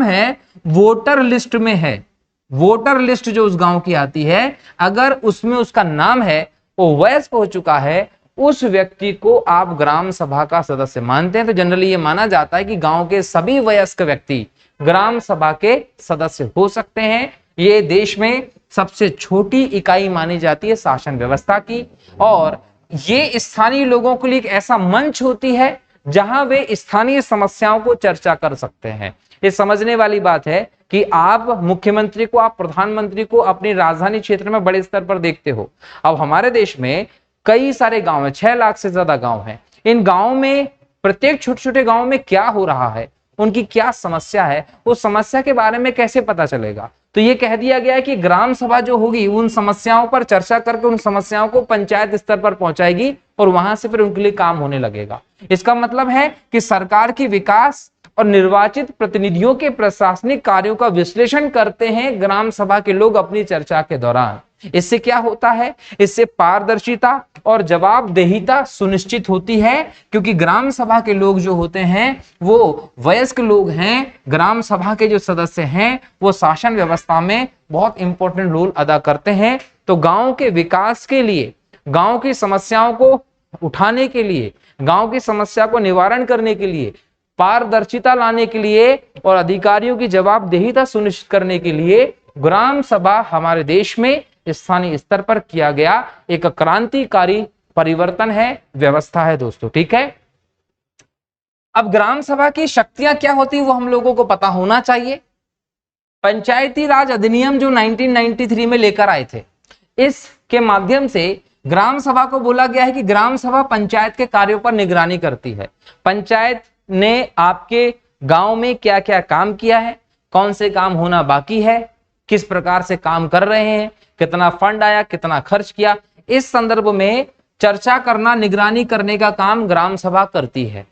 है वोटर लिस्ट में है, वोटर लिस्ट जो उस गांव की आती है, अगर उसमें उसका नाम है वो वयस्क हो चुका है, उस व्यक्ति को आप ग्राम सभा का सदस्य मानते हैं। तो जनरली ये माना जाता है कि गांव के सभी वयस्क व्यक्ति ग्राम सभा के सदस्य हो सकते हैं। ये देश में सबसे छोटी इकाई मानी जाती है शासन व्यवस्था की, और ये स्थानीय लोगों के लिए एक ऐसा मंच होती है जहां वे स्थानीय समस्याओं को चर्चा कर सकते हैं। ये समझने वाली बात है कि आप मुख्यमंत्री को, आप प्रधानमंत्री को अपनी राजधानी क्षेत्र में बड़े स्तर पर देखते हो। अब हमारे देश में कई सारे गांव हैं, 6 लाख से ज्यादा गांव हैं। इन गांव में, प्रत्येक छोटे छोटे गांव में क्या हो रहा है, उनकी क्या समस्या है, उस समस्या के बारे में कैसे पता चलेगा? तो ये कह दिया गया है कि ग्राम सभा जो होगी उन समस्याओं पर चर्चा करके उन समस्याओं को पंचायत स्तर पर पहुंचाएगी और वहां से फिर उनके लिए काम होने लगेगा। इसका मतलब है कि सरकार की विकास और निर्वाचित प्रतिनिधियों के प्रशासनिक कार्यों का विश्लेषण करते हैं ग्राम सभा के लोग अपनी चर्चा के दौरान। इससे क्या होता है? इससे पारदर्शिता और जवाबदेहिता सुनिश्चित होती है, क्योंकि ग्राम सभा के लोग जो होते हैं वो वयस्क लोग हैं। ग्राम सभा के जो सदस्य हैं वो शासन व्यवस्था में बहुत इंपॉर्टेंट रोल अदा करते हैं। तो गांव के विकास के लिए, गांव की समस्याओं को उठाने के लिए, गांव की समस्या को निवारण करने के लिए, पारदर्शिता लाने के लिए और अधिकारियों की जवाबदेहिता सुनिश्चित करने के लिए ग्राम सभा हमारे देश में स्थानीय स्तर पर किया गया एक क्रांतिकारी परिवर्तन है, व्यवस्था है दोस्तों। ठीक है, अब ग्राम सभा की शक्तियां क्या होती है वो हम लोगों को पता होना चाहिए। पंचायती राज अधिनियम जो 1993 में लेकर आए थे, इसके माध्यम से ग्राम सभा को बोला गया है कि ग्राम सभा पंचायत के कार्यों पर निगरानी करती है। पंचायत ने आपके गांव में क्या क्या काम किया है, कौन से काम होना बाकी है, किस प्रकार से काम कर रहे हैं, कितना फंड आया, कितना खर्च किया, इस संदर्भ में चर्चा करना, निगरानी करने का काम ग्राम सभा करती है।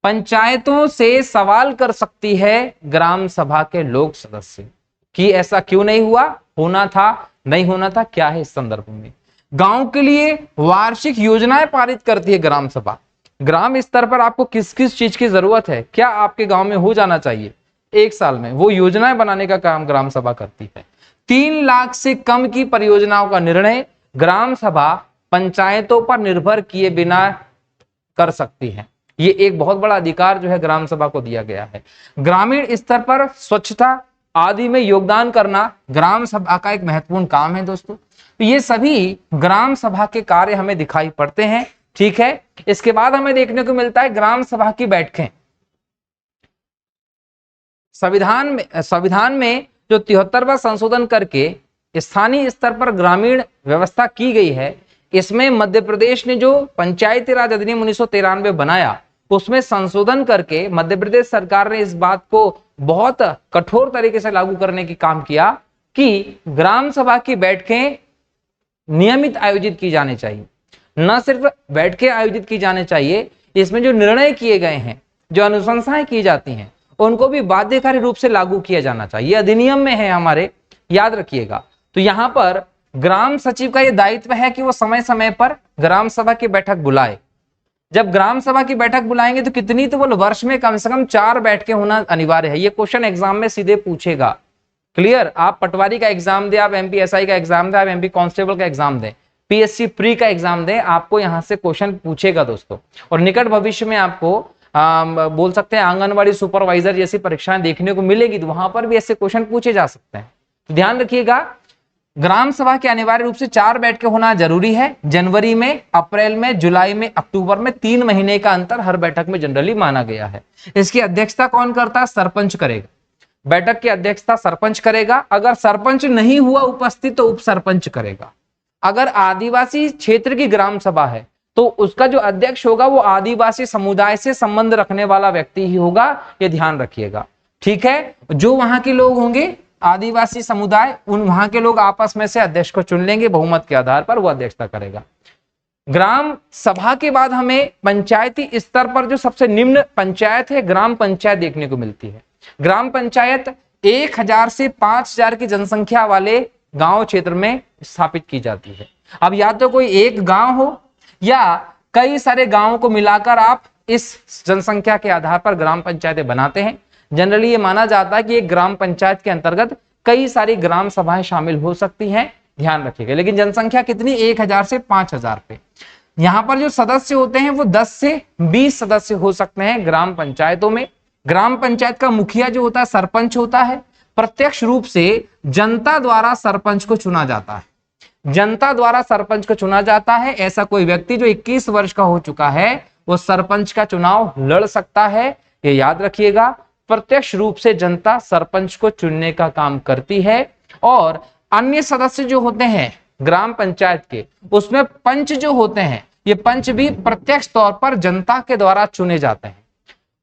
पंचायतों से सवाल कर सकती है ग्राम सभा के लोक सदस्य कि ऐसा क्यों नहीं हुआ, होना था, नहीं होना था, क्या है इस संदर्भ में। गांव के लिए वार्षिक योजनाएं पारित करती है ग्राम सभा। ग्राम स्तर पर आपको किस किस चीज की जरूरत है, क्या आपके गांव में हो जाना चाहिए एक साल में, वो योजनाएं बनाने का काम ग्राम सभा करती है। 3 लाख से कम की परियोजनाओं का निर्णय ग्राम सभा पंचायतों पर निर्भर किए बिना कर सकती है। ये एक बहुत बड़ा अधिकार जो है ग्राम सभा को दिया गया है। ग्रामीण स्तर पर स्वच्छता आदि में योगदान करना ग्राम सभा का एक महत्वपूर्ण काम है दोस्तों। तो ये सभी ग्राम सभा के कार्य हमें दिखाई पड़ते हैं। ठीक है, इसके बाद हमें देखने को मिलता है ग्राम सभा की बैठकें। संविधान में जो 73वां संशोधन करके स्थानीय स्तर पर ग्रामीण व्यवस्था की गई है, इसमें मध्य प्रदेश ने जो पंचायती राज अधिनियम 1993 बनाया, उसमें संशोधन करके मध्य प्रदेश सरकार ने इस बात को बहुत कठोर तरीके से लागू करने की काम किया कि ग्राम सभा की बैठकें नियमित आयोजित की जानी चाहिए। न सिर्फ बैठकें आयोजित की जानी चाहिए, इसमें जो निर्णय किए गए हैं, जो अनुशंसाएं की जाती हैं, उनको भी बाध्यकारी रूप से लागू किया जाना चाहिए। अधिनियम में है हमारे, याद रखिएगा। तो यहाँ पर ग्राम सचिव का यह दायित्व है कि वो समय समय पर ग्राम सभा की बैठक बुलाए। जब ग्राम सभा की बैठक बुलाएंगे तो कितनी, तो वो वर्ष में कम से कम 4 बैठकें होना अनिवार्य है। ये क्वेश्चन एग्जाम में सीधे पूछेगा। क्लियर, आप पटवारी का एग्जाम दें, आप एमपीएसआई का एग्जाम दें, आप एमपी कांस्टेबल का एग्जाम दें, पीएससी प्री का एग्जाम दें, आपको यहां से क्वेश्चन पूछेगा दोस्तों। और निकट भविष्य में आपको बोल सकते हैं आंगनवाड़ी सुपरवाइजर जैसी परीक्षाएं देखने को मिलेगी, तो वहां पर भी ऐसे क्वेश्चन पूछे जा सकते हैं। तो ध्यान रखिएगा, ग्राम सभा के अनिवार्य रूप से 4 बैठकें होना जरूरी है। जनवरी में, अप्रैल में, जुलाई में, अक्टूबर में, 3 महीने का अंतर हर बैठक में जनरली माना गया है। इसकी अध्यक्षता कौन करता है? सरपंच करेगा। बैठक की अध्यक्षता सरपंच करेगा। अगर सरपंच नहीं हुआ उपस्थित तो उप सरपंच करेगा। अगर आदिवासी क्षेत्र की ग्राम सभा है तो उसका जो अध्यक्ष होगा वो आदिवासी समुदाय से संबंध रखने वाला व्यक्ति ही होगा, ये ध्यान रखिएगा। ठीक है, जो वहां के लोग होंगे आदिवासी समुदाय, उन वहां के लोग आपस में से अध्यक्ष को चुन लेंगे, बहुमत के आधार पर वो अध्यक्षता करेगा। ग्राम सभा के बाद हमें पंचायती स्तर पर जो सबसे निम्न पंचायत है, ग्राम पंचायत देखने को मिलती है। ग्राम पंचायत 1000 से 5000 की जनसंख्या वाले गांव क्षेत्र में स्थापित की जाती है। अब या तो कोई एक गांव हो या कई सारे गांवों को मिलाकर आप इस जनसंख्या के आधार पर ग्राम पंचायतें बनाते हैं। जनरली ये माना जाता है कि एक ग्राम पंचायत के अंतर्गत कई सारी ग्राम सभाएं शामिल हो सकती हैं। ध्यान रखिएगा। लेकिन जनसंख्या कितनी, 1000 से 5000 पे। यहाँ पर जो सदस्य होते हैं वो 10 से 20 सदस्य हो सकते हैं ग्राम पंचायतों में। ग्राम पंचायत का मुखिया जो होता है सरपंच होता है। प्रत्यक्ष रूप से जनता द्वारा सरपंच को चुना जाता है। जनता द्वारा सरपंच को चुना जाता है। ऐसा कोई व्यक्ति जो 21 वर्ष का हो चुका है वो सरपंच का चुनाव लड़ सकता है, ये याद रखिएगा। प्रत्यक्ष रूप से जनता सरपंच को चुनने का काम करती है। और अन्य सदस्य जो होते हैं ग्राम पंचायत के, उसमें पंच जो होते हैं, ये पंच भी प्रत्यक्ष तौर पर जनता के द्वारा चुने जाते हैं।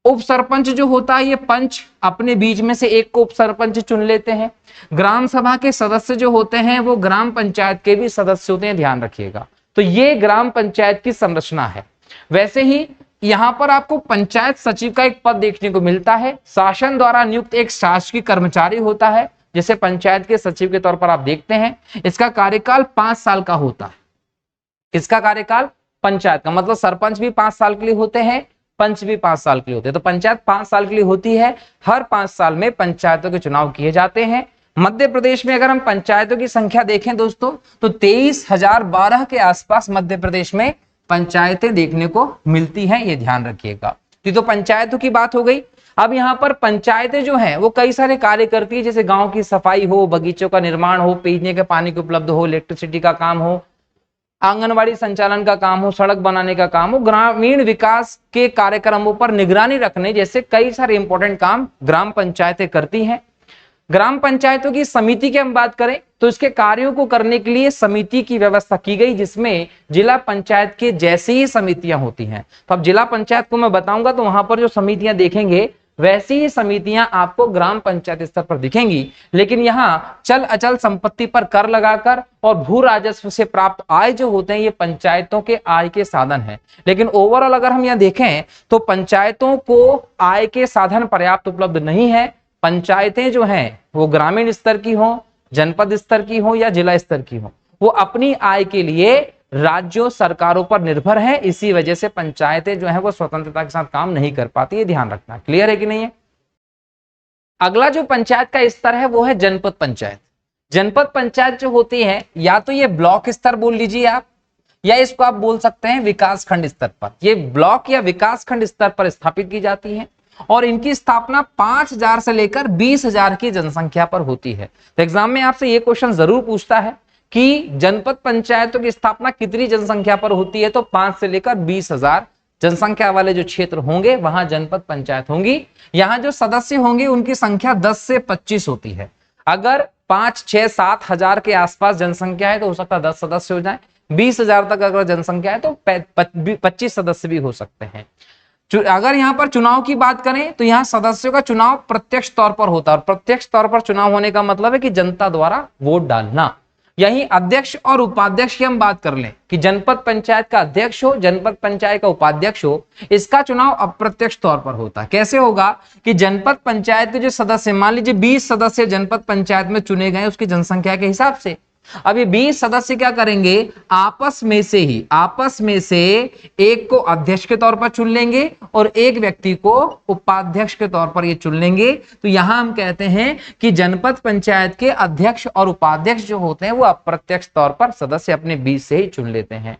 उप सरपंच जो होता है, ये पंच अपने बीच में से एक को उप सरपंच चुन लेते हैं। ग्राम सभा के सदस्य जो होते हैं वो ग्राम पंचायत के भी सदस्य होते हैं, ध्यान रखिएगा। तो ये ग्राम पंचायत की संरचना है। वैसे ही यहाँ पर आपको पंचायत सचिव का एक पद देखने को मिलता है। शासन द्वारा नियुक्त एक शासकीय कर्मचारी होता है, जैसे पंचायत के सचिव के तौर पर आप देखते हैं। इसका कार्यकाल 5 साल का होता है। इसका कार्यकाल पंचायत का मतलब सरपंच भी 5 साल के लिए होते हैं, पंच भी 5 साल के लिए होते हैं। तो पंचायत 5 साल के लिए होती है। हर 5 साल में पंचायतों के चुनाव किए जाते हैं। मध्य प्रदेश में अगर हम पंचायतों की संख्या देखें दोस्तों, तो 23,012 के आसपास मध्य प्रदेश में पंचायतें देखने को मिलती हैं, ये ध्यान रखिएगा। तो पंचायतों की बात हो गई। अब यहाँ पर पंचायतें जो हैं वो कई सारे कार्य करती है, जैसे गांव की सफाई हो, बगीचों का निर्माण हो, पीने के पानी के उपलब्ध हो, इलेक्ट्रिसिटी का काम हो, आंगनवाड़ी संचालन का काम हो, सड़क बनाने का काम हो, ग्रामीण विकास के कार्यक्रमों पर निगरानी रखने जैसे कई सारे इंपॉर्टेंट काम ग्राम पंचायतें करती हैं। ग्राम पंचायतों की समिति की हम बात करें तो इसके कार्यों को करने के लिए समिति की व्यवस्था की गई, जिसमें जिला पंचायत के जैसी ही समितियां होती हैं। तो अब जिला पंचायत को मैं बताऊंगा तो वहां पर जो समितियां देखेंगे वैसी ही समितियां आपको ग्राम पंचायत स्तर पर दिखेंगी। लेकिन यहाँ चल अचल संपत्ति पर कर लगाकर और भू राजस्व से प्राप्त आय जो होते हैं ये पंचायतों के आय के साधन है। लेकिन ओवरऑल अगर हम यहाँ देखें तो पंचायतों को आय के साधन पर्याप्त उपलब्ध नहीं है। पंचायतें जो हैं वो ग्रामीण स्तर की हो, जनपद स्तर की हो या जिला स्तर की हो, वो अपनी आय के लिए राज्यों सरकारों पर निर्भर है। इसी वजह से पंचायतें जो है वो स्वतंत्रता के साथ काम नहीं कर पाती, ये ध्यान रखना। क्लियर है कि नहीं है? अगला जो पंचायत का स्तर है वो है जनपद पंचायत। जनपद पंचायत जो होती है या तो ये ब्लॉक स्तर बोल लीजिए आप, या इसको आप बोल सकते हैं विकास खंड स्तर पर। ये ब्लॉक या विकास खंड स्तर पर स्थापित की जाती है और इनकी स्थापना 5000 से लेकर 20,000 की जनसंख्या पर होती है। तो एग्जाम में आपसे ये क्वेश्चन जरूर पूछता है कि जनपद पंचायतों की स्थापना कितनी जनसंख्या पर होती है, तो 5 से लेकर 20,000 जनसंख्या वाले जो क्षेत्र होंगे वहां जनपद पंचायत होंगी। यहाँ जो सदस्य होंगे उनकी संख्या 10 से 25 होती है। अगर 5, 6, 7 हजार के आसपास जनसंख्या है तो हो सकता है 10 सदस्य हो जाए। 20,000 तक अगर जनसंख्या है तो 25 सदस्य भी हो सकते हैं। अगर यहाँ पर चुनाव की बात करें तो यहाँ सदस्यों का चुनाव प्रत्यक्ष तौर पर होता है। और प्रत्यक्ष तौर पर चुनाव होने का मतलब है कि जनता द्वारा वोट डालना। यही अध्यक्ष और उपाध्यक्ष की हम बात कर लें कि जनपद पंचायत का अध्यक्ष हो, जनपद पंचायत का उपाध्यक्ष हो, इसका चुनाव अप्रत्यक्ष तौर पर होता है। कैसे होगा कि जनपद पंचायत के जो सदस्य, मान लीजिए 20 सदस्य जनपद पंचायत में चुने गए उसकी जनसंख्या के हिसाब से। अब ये 20 सदस्य क्या करेंगे, आपस में से एक को अध्यक्ष के तौर पर चुन लेंगे और एक व्यक्ति को उपाध्यक्ष के तौर पर ये चुन लेंगे। तो यहां हम कहते हैं कि जनपद पंचायत के अध्यक्ष और उपाध्यक्ष जो होते हैं वो अप्रत्यक्ष तौर पर सदस्य अपने बीच से ही चुन लेते हैं।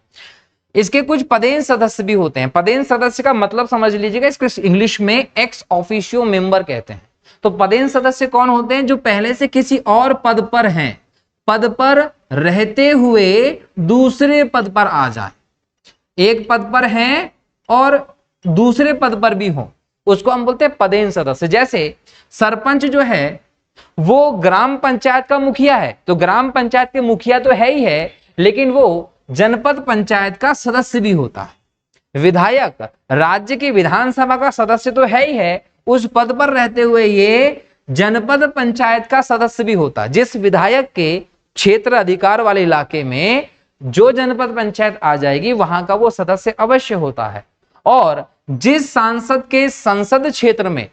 इसके कुछ पदेन सदस्य भी होते हैं। पदेन सदस्य का मतलब समझ लीजिएगा, इसको इंग्लिश में एक्स ऑफिशियो मेंबर कहते हैं। तो पदेन सदस्य कौन होते हैं, जो पहले से किसी और पद पर हैं, पद पर रहते हुए दूसरे पद पर आ जाए। एक पद पर हैं और दूसरे पद पर भी हो, उसको हम बोलते हैं पदेन सदस्य। जैसे सरपंच जो है वो ग्राम पंचायत का मुखिया है, तो ग्राम पंचायत के मुखिया तो है ही है, लेकिन वो जनपद पंचायत का सदस्य भी होता है। विधायक राज्य की विधानसभा का सदस्य तो है ही है, उस पद पर रहते हुए ये जनपद पंचायत का सदस्य भी होता है। जिस विधायक के क्षेत्र अधिकार वाले इलाके में जो जनपद पंचायत आ जाएगी वहां का वो सदस्य अवश्य होता है। और जिस सांसद के संसद क्षेत्र में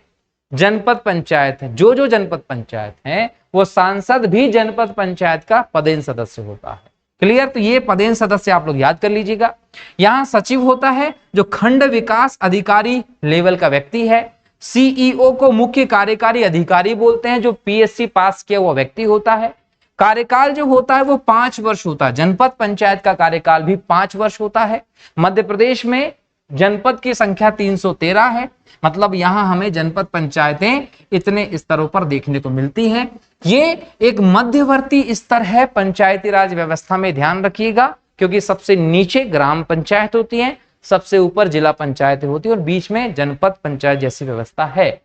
जनपद पंचायत है, जो जनपद पंचायत है, वो सांसद भी जनपद पंचायत का पदेन सदस्य होता है। क्लियर? तो ये पदेन सदस्य आप लोग याद कर लीजिएगा। यहां सचिव होता है जो खंड विकास अधिकारी लेवल का व्यक्ति है। सीईओ को मुख्य कार्यकारी अधिकारी बोलते हैं, जो पीएससी पास किया हुआ व्यक्ति होता है। कार्यकाल जो होता है वो 5 वर्ष होता है। जनपद पंचायत का कार्यकाल भी 5 वर्ष होता है। मध्य प्रदेश में जनपद की संख्या 313 है, मतलब यहां हमें जनपद पंचायतें इतने स्तरों पर देखने को मिलती हैं। ये एक मध्यवर्ती स्तर है पंचायती राज व्यवस्था में, ध्यान रखिएगा, क्योंकि सबसे नीचे ग्राम पंचायत होती है, सबसे ऊपर जिला पंचायत होती है और बीच में जनपद पंचायत जैसी व्यवस्था है।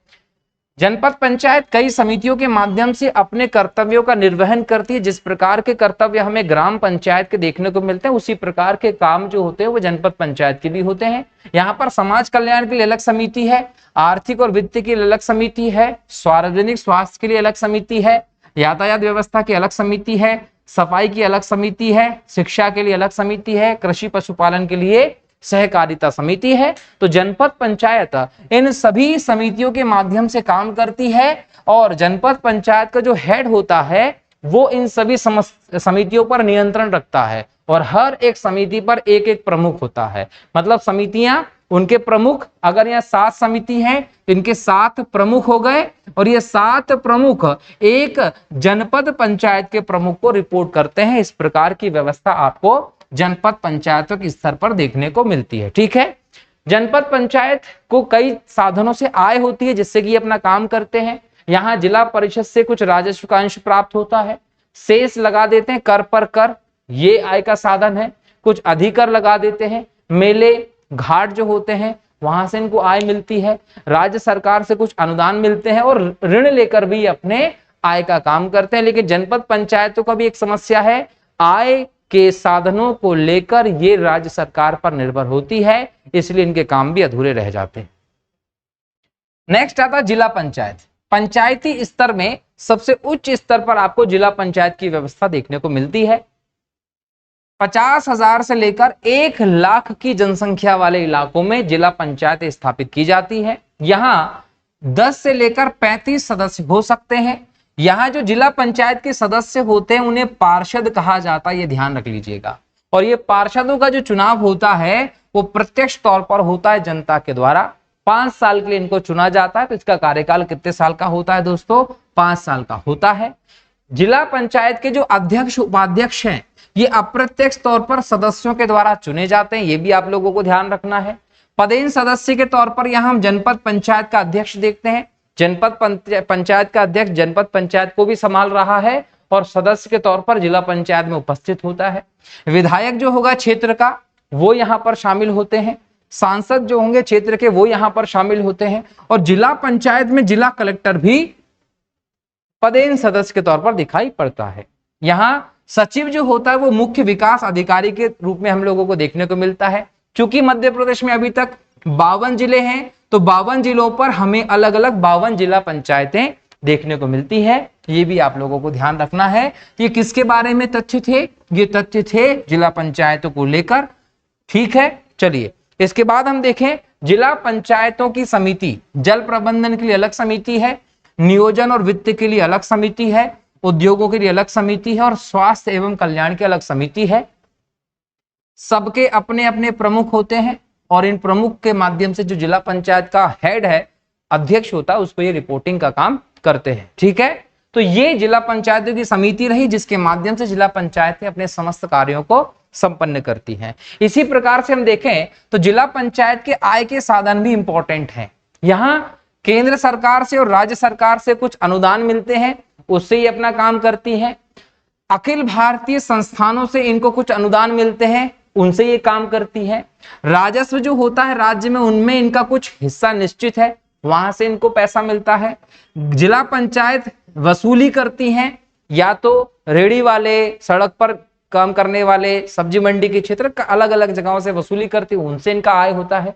जनपद पंचायत कई समितियों के माध्यम से अपने कर्तव्यों का निर्वहन करती है। जिस प्रकार के कर्तव्य हमें ग्राम पंचायत के देखने को मिलते हैं, उसी प्रकार के काम जो होते हैं वो जनपद पंचायत के भी होते हैं। यहाँ पर समाज कल्याण के लिए अलग समिति है, आर्थिक और वित्त के लिए अलग समिति है, सार्वजनिक स्वास्थ्य के लिए अलग समिति है, यातायात व्यवस्था की अलग समिति है, सफाई की अलग समिति है, शिक्षा के लिए अलग समिति है, कृषि पशुपालन के लिए सहकारिता समिति है। तो जनपद पंचायत इन सभी समितियों के माध्यम से काम करती है और जनपद पंचायत का जो हेड होता है वो इन सभी समितियों पर नियंत्रण रखता है और हर एक समिति पर एक एक प्रमुख होता है। मतलब समितियां, उनके प्रमुख, अगर यहाँ 7 समिति हैं तो इनके 7 प्रमुख हो गए और ये 7 प्रमुख एक जनपद पंचायत के प्रमुख को रिपोर्ट करते हैं। इस प्रकार की व्यवस्था आपको जनपद पंचायतों के स्तर पर देखने को मिलती है। ठीक है, जनपद पंचायत को कई साधनों से आय होती है जिससे कि ये अपना काम करते हैं। यहाँ जिला परिषद से कुछ राजस्व का अंश प्राप्त होता है, शेष लगा देते हैं कर पर कर, ये आय का साधन है। कुछ अधिकर लगा देते हैं, मेले घाट जो होते हैं वहां से इनको आय मिलती है। राज्य सरकार से कुछ अनुदान मिलते हैं और ऋण लेकर भी अपने आय का काम करते हैं। लेकिन जनपद पंचायतों का भी एक समस्या है, आय के साधनों को लेकर ये राज्य सरकार पर निर्भर होती है, इसलिए इनके काम भी अधूरे रह जाते हैं। नेक्स्ट आता है जिला पंचायत। पंचायती स्तर में सबसे उच्च स्तर पर आपको जिला पंचायत की व्यवस्था देखने को मिलती है। 50,000 से लेकर 1 लाख की जनसंख्या वाले इलाकों में जिला पंचायत स्थापित की जाती है। यहां 10 से लेकर 35 सदस्य हो सकते हैं। यहाँ जो जिला पंचायत के सदस्य होते हैं उन्हें पार्षद कहा जाता है, ये ध्यान रख लीजिएगा। और ये पार्षदों का जो चुनाव होता है वो प्रत्यक्ष तौर पर होता है जनता के द्वारा। 5 साल के लिए इनको चुना जाता है। तो इसका कार्यकाल कितने साल का होता है दोस्तों? 5 साल का होता है। जिला पंचायत के जो अध्यक्ष उपाध्यक्ष हैं ये अप्रत्यक्ष तौर पर सदस्यों के द्वारा चुने जाते हैं, ये भी आप लोगों को ध्यान रखना है। पदेन सदस्य के तौर पर यहाँ हम जनपद पंचायत का अध्यक्ष देखते हैं। जनपद पंचायत का अध्यक्ष जनपद पंचायत को भी संभाल रहा है और सदस्य के तौर पर जिला पंचायत में उपस्थित होता है। विधायक जो होगा क्षेत्र का वो यहाँ पर शामिल होते हैं, सांसद जो होंगे क्षेत्र के वो यहाँ पर शामिल होते हैं और जिला पंचायत में जिला कलेक्टर भी पदेन सदस्य के तौर पर दिखाई पड़ता है। यहाँ सचिव जो होता है वो मुख्य विकास अधिकारी के रूप में हम लोगों को देखने को मिलता है। क्योंकि मध्य प्रदेश में अभी तक 52 जिले हैं तो 52 जिलों पर हमें अलग अलग 52 जिला पंचायतें देखने को मिलती है, ये भी आप लोगों को ध्यान रखना है। ये किसके बारे में तथ्य थे? ये तथ्य थे जिला पंचायतों को लेकर। ठीक है, चलिए इसके बाद हम देखें जिला पंचायतों की समिति। जल प्रबंधन के लिए अलग समिति है, नियोजन और वित्त के लिए अलग समिति है, उद्योगों के लिए अलग समिति है और स्वास्थ्य एवं कल्याण की अलग समिति है। सबके अपने अपने प्रमुख होते हैं और इन प्रमुख के माध्यम से जो जिला पंचायत का हेड है, अध्यक्ष होता है, उसको ये रिपोर्टिंग का काम करते हैं। ठीक है, तो ये जिला पंचायतों की समिति रही जिसके माध्यम से जिला पंचायतें अपने समस्त कार्यों को संपन्न करती हैं। इसी प्रकार से हम देखें तो जिला पंचायत के आय के साधन भी इंपॉर्टेंट हैं। यहाँ केंद्र सरकार से और राज्य सरकार से कुछ अनुदान मिलते हैं, उससे ये अपना काम करती है। अखिल भारतीय संस्थानों से इनको कुछ अनुदान मिलते हैं, उनसे ये काम करती है। राजस्व जो होता है राज्य में उनमें इनका कुछ हिस्सा निश्चित है, वहां से इनको पैसा मिलता है। जिला पंचायत वसूली करती हैं, या तो रेहड़ी वाले, सड़क पर काम करने वाले, सब्जी मंडी के क्षेत्र का अलग अलग जगहों से वसूली करती है, उनसे इनका आय होता है।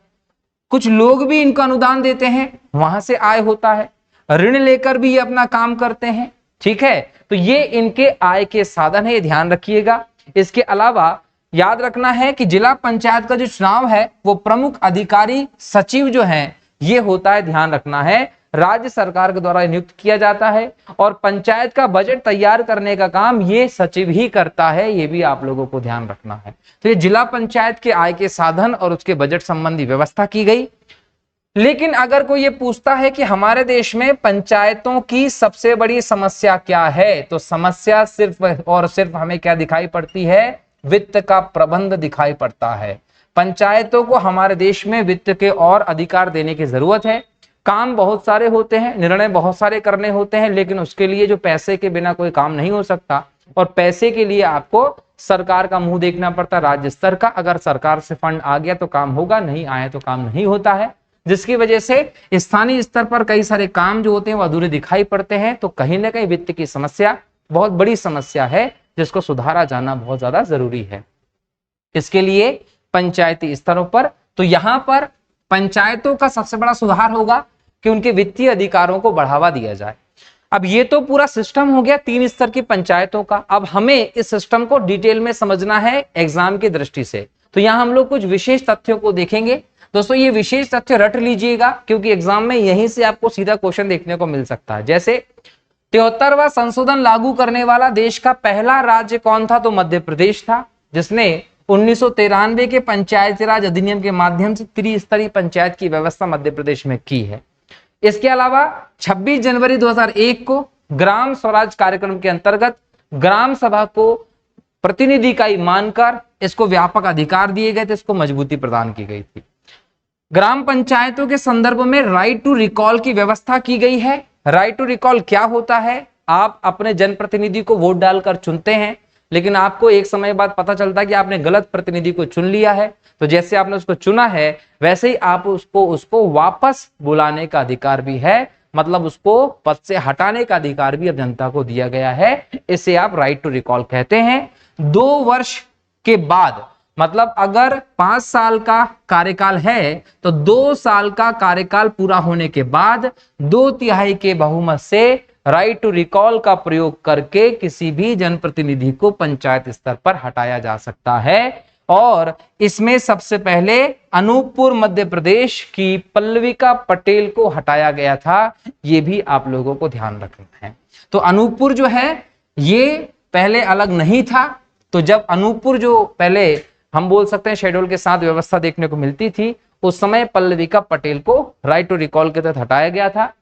कुछ लोग भी इनको अनुदान देते हैं, वहां से आय होता है। ऋण लेकर भी ये अपना काम करते हैं। ठीक है, तो ये इनके आय के साधन है, ये ध्यान रखिएगा। इसके अलावा याद रखना है कि जिला पंचायत का जो चुनाव है वो प्रमुख अधिकारी सचिव जो है ये होता है, ध्यान रखना है, राज्य सरकार के द्वारा नियुक्त किया जाता है और पंचायत का बजट तैयार करने का काम ये सचिव ही करता है, ये भी आप लोगों को ध्यान रखना है। तो ये जिला पंचायत के आय के साधन और उसके बजट संबंधी व्यवस्था की गई। लेकिन अगर कोई ये पूछता है कि हमारे देश में पंचायतों की सबसे बड़ी समस्या क्या है, तो समस्या सिर्फ और सिर्फ हमें क्या दिखाई पड़ती है, वित्त का प्रबंध दिखाई पड़ता है। पंचायतों को हमारे देश में वित्त के और अधिकार देने की जरूरत है। काम बहुत सारे होते हैं, निर्णय बहुत सारे करने होते हैं, लेकिन उसके लिए जो पैसे के बिना कोई काम नहीं हो सकता, और पैसे के लिए आपको सरकार का मुंह देखना पड़ता है, राज्य स्तर का। अगर सरकार से फंड आ गया तो काम होगा, नहीं आया तो काम नहीं होता है, जिसकी वजह से स्थानीय स्तर पर कई सारे काम जो होते हैं वो अधूरे दिखाई पड़ते हैं। तो कहीं ना कहीं वित्त की समस्या बहुत बड़ी समस्या है, जिसको सुधारा जाना बहुत ज्यादा जरूरी है। इसके लिए पंचायती स्तरों पर, तो यहां पर पंचायतों का सबसे बड़ा सुधार होगा कि उनके वित्तीय अधिकारों को बढ़ावा दिया जाए। अब ये तो पूरा सिस्टम हो गया 3 स्तर की पंचायतों का। अब हमें इस सिस्टम को डिटेल में समझना है एग्जाम की दृष्टि से, तो यहां हम लोग कुछ विशेष तथ्यों को देखेंगे। दोस्तों ये विशेष तथ्य रट लीजिएगा, क्योंकि एग्जाम में यहीं से आपको सीधा क्वेश्चन देखने को मिल सकता है। जैसे 73वां संशोधन लागू करने वाला देश का पहला राज्य कौन था, तो मध्य प्रदेश था, जिसने 1993 के पंचायती राज अधिनियम के माध्यम से त्रिस्तरीय पंचायत की व्यवस्था मध्य प्रदेश में की है। इसके अलावा 26 जनवरी 2001 को ग्राम स्वराज कार्यक्रम के अंतर्गत ग्राम सभा को प्रतिनिधि इकाई मानकर इसको व्यापक अधिकार दिए गए थे, इसको मजबूती प्रदान की गई थी। ग्राम पंचायतों के संदर्भ में राइट टू रिकॉल की व्यवस्था की गई है। राइट टू रिकॉल क्या होता है, आप अपने जनप्रतिनिधि को वोट डालकर चुनते हैं, लेकिन आपको एक समय बाद पता चलता है कि आपने गलत प्रतिनिधि को चुन लिया है, तो जैसे आपने उसको चुना है वैसे ही आप उसको वापस बुलाने का अधिकार भी है, मतलब उसको पद से हटाने का अधिकार भी अब जनता को दिया गया है। इसे आप राइट टू रिकॉल कहते हैं। 2 वर्ष के बाद, मतलब अगर 5 साल का कार्यकाल है तो 2 साल का कार्यकाल पूरा होने के बाद 2/3 के बहुमत से राइट टू रिकॉल का प्रयोग करके किसी भी जनप्रतिनिधि को पंचायत स्तर पर हटाया जा सकता है। और इसमें सबसे पहले अनूपपुर मध्य प्रदेश की पल्लविका पटेल को हटाया गया था, यह भी आप लोगों को ध्यान रखना है। तो अनूपपुर जो है ये पहले अलग नहीं था, तो जब अनूपपुर जो पहले हम बोल सकते हैं शेड्यूल के साथ व्यवस्था देखने को मिलती थी, उस समय पल्लविका पटेल को राइट टू रिकॉल के तहत हटाया गया था।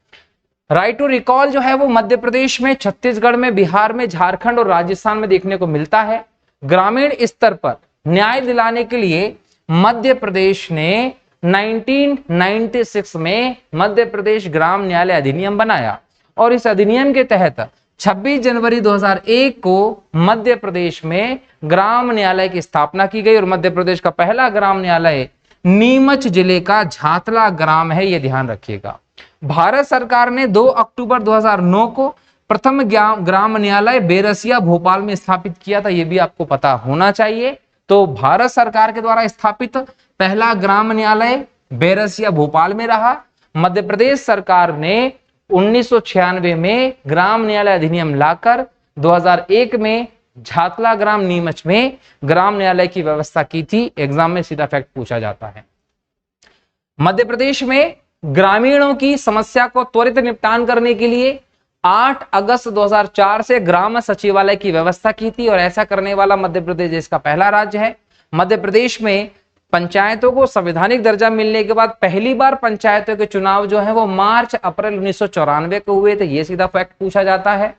राइट टू रिकॉल जो है वो मध्य प्रदेश में, छत्तीसगढ़ में, बिहार में, झारखंड और राजस्थान में देखने को मिलता है। ग्रामीण स्तर पर न्याय दिलाने के लिए मध्य प्रदेश ने 1996 में मध्य प्रदेश ग्राम न्यायालय अधिनियम बनाया, और इस अधिनियम के तहत 26 जनवरी 2001 को मध्य प्रदेश में ग्राम न्यायालय की स्थापना की गई। और मध्य प्रदेश का पहला ग्राम न्यायालय नीमच जिले का झातला ग्राम है, यह ध्यान रखिएगा। भारत सरकार ने 2 अक्टूबर 2009 को प्रथम ग्राम न्यायालय बेरसिया भोपाल में स्थापित किया था, यह भी आपको पता होना चाहिए। तो भारत सरकार के द्वारा स्थापित पहला ग्राम न्यायालय बेरसिया भोपाल में रहा। मध्य प्रदेश सरकार ने 1996 में ग्राम न्यायालय अधिनियम लाकर 2001 में झातला ग्राम नीमच में ग्राम न्यायालय की व्यवस्था की थी। एग्जाम में सीधा फैक्ट पूछा जाता है। मध्य प्रदेश में ग्रामीणों की समस्या को त्वरित निपटान करने के लिए 8 अगस्त 2004 से ग्राम सचिवालय की व्यवस्था की थी, और ऐसा करने वाला मध्य प्रदेश देश का पहला राज्य है। मध्य प्रदेश में पंचायतों को संवैधानिक दर्जा मिलने के बाद पहली बार पंचायतों के चुनाव जो है वो मार्च अप्रैल 1994 को हुए थे, ये सीधा फैक्ट पूछा जाता है।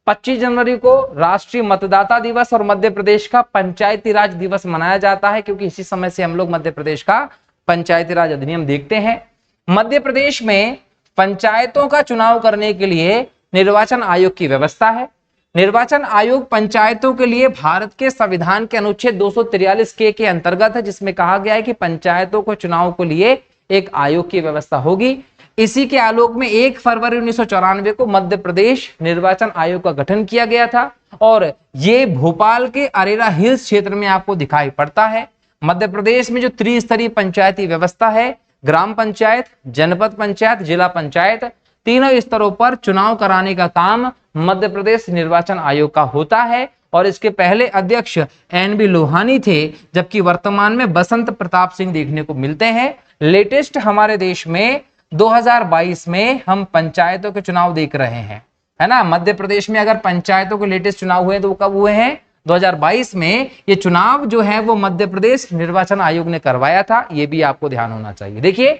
25 जनवरी को राष्ट्रीय मतदाता दिवस और मध्य प्रदेश का पंचायती राज दिवस मनाया जाता है, क्योंकि इसी समय से हम लोग मध्य प्रदेश का पंचायती राज अधिनियम देखते हैं। मध्य प्रदेश में पंचायतों का चुनाव करने के लिए निर्वाचन आयोग की व्यवस्था है। निर्वाचन आयोग पंचायतों के लिए भारत के संविधान के अनुच्छेद 243 के अंतर्गत है, जिसमें कहा गया है कि पंचायतों को चुनाव के लिए एक आयोग की व्यवस्था होगी। इसी के आलोक में 1 फरवरी 1994 को मध्य प्रदेश निर्वाचन आयोग का गठन किया गया था, और ये भोपाल के अरेरा हिल्स क्षेत्र में आपको दिखाई पड़ता है। मध्य प्रदेश में जो त्रिस्तरीय पंचायती व्यवस्था है, ग्राम पंचायत, जनपद पंचायत, जिला पंचायत, तीनों स्तरों पर चुनाव कराने का काम मध्य प्रदेश निर्वाचन आयोग का होता है। और इसके पहले अध्यक्ष NB लोहानी थे, जबकि वर्तमान में बसंत प्रताप सिंह देखने को मिलते हैं। लेटेस्ट हमारे देश में 2022 में हम पंचायतों के चुनाव देख रहे हैं, है ना। मध्य प्रदेश में अगर पंचायतों के लेटेस्ट चुनाव हुए तो वो कब हुए हैं, 2022 में। ये चुनाव जो है वो मध्य प्रदेश निर्वाचन आयोग ने करवाया था, ये भी आपको ध्यान होना चाहिए। देखिए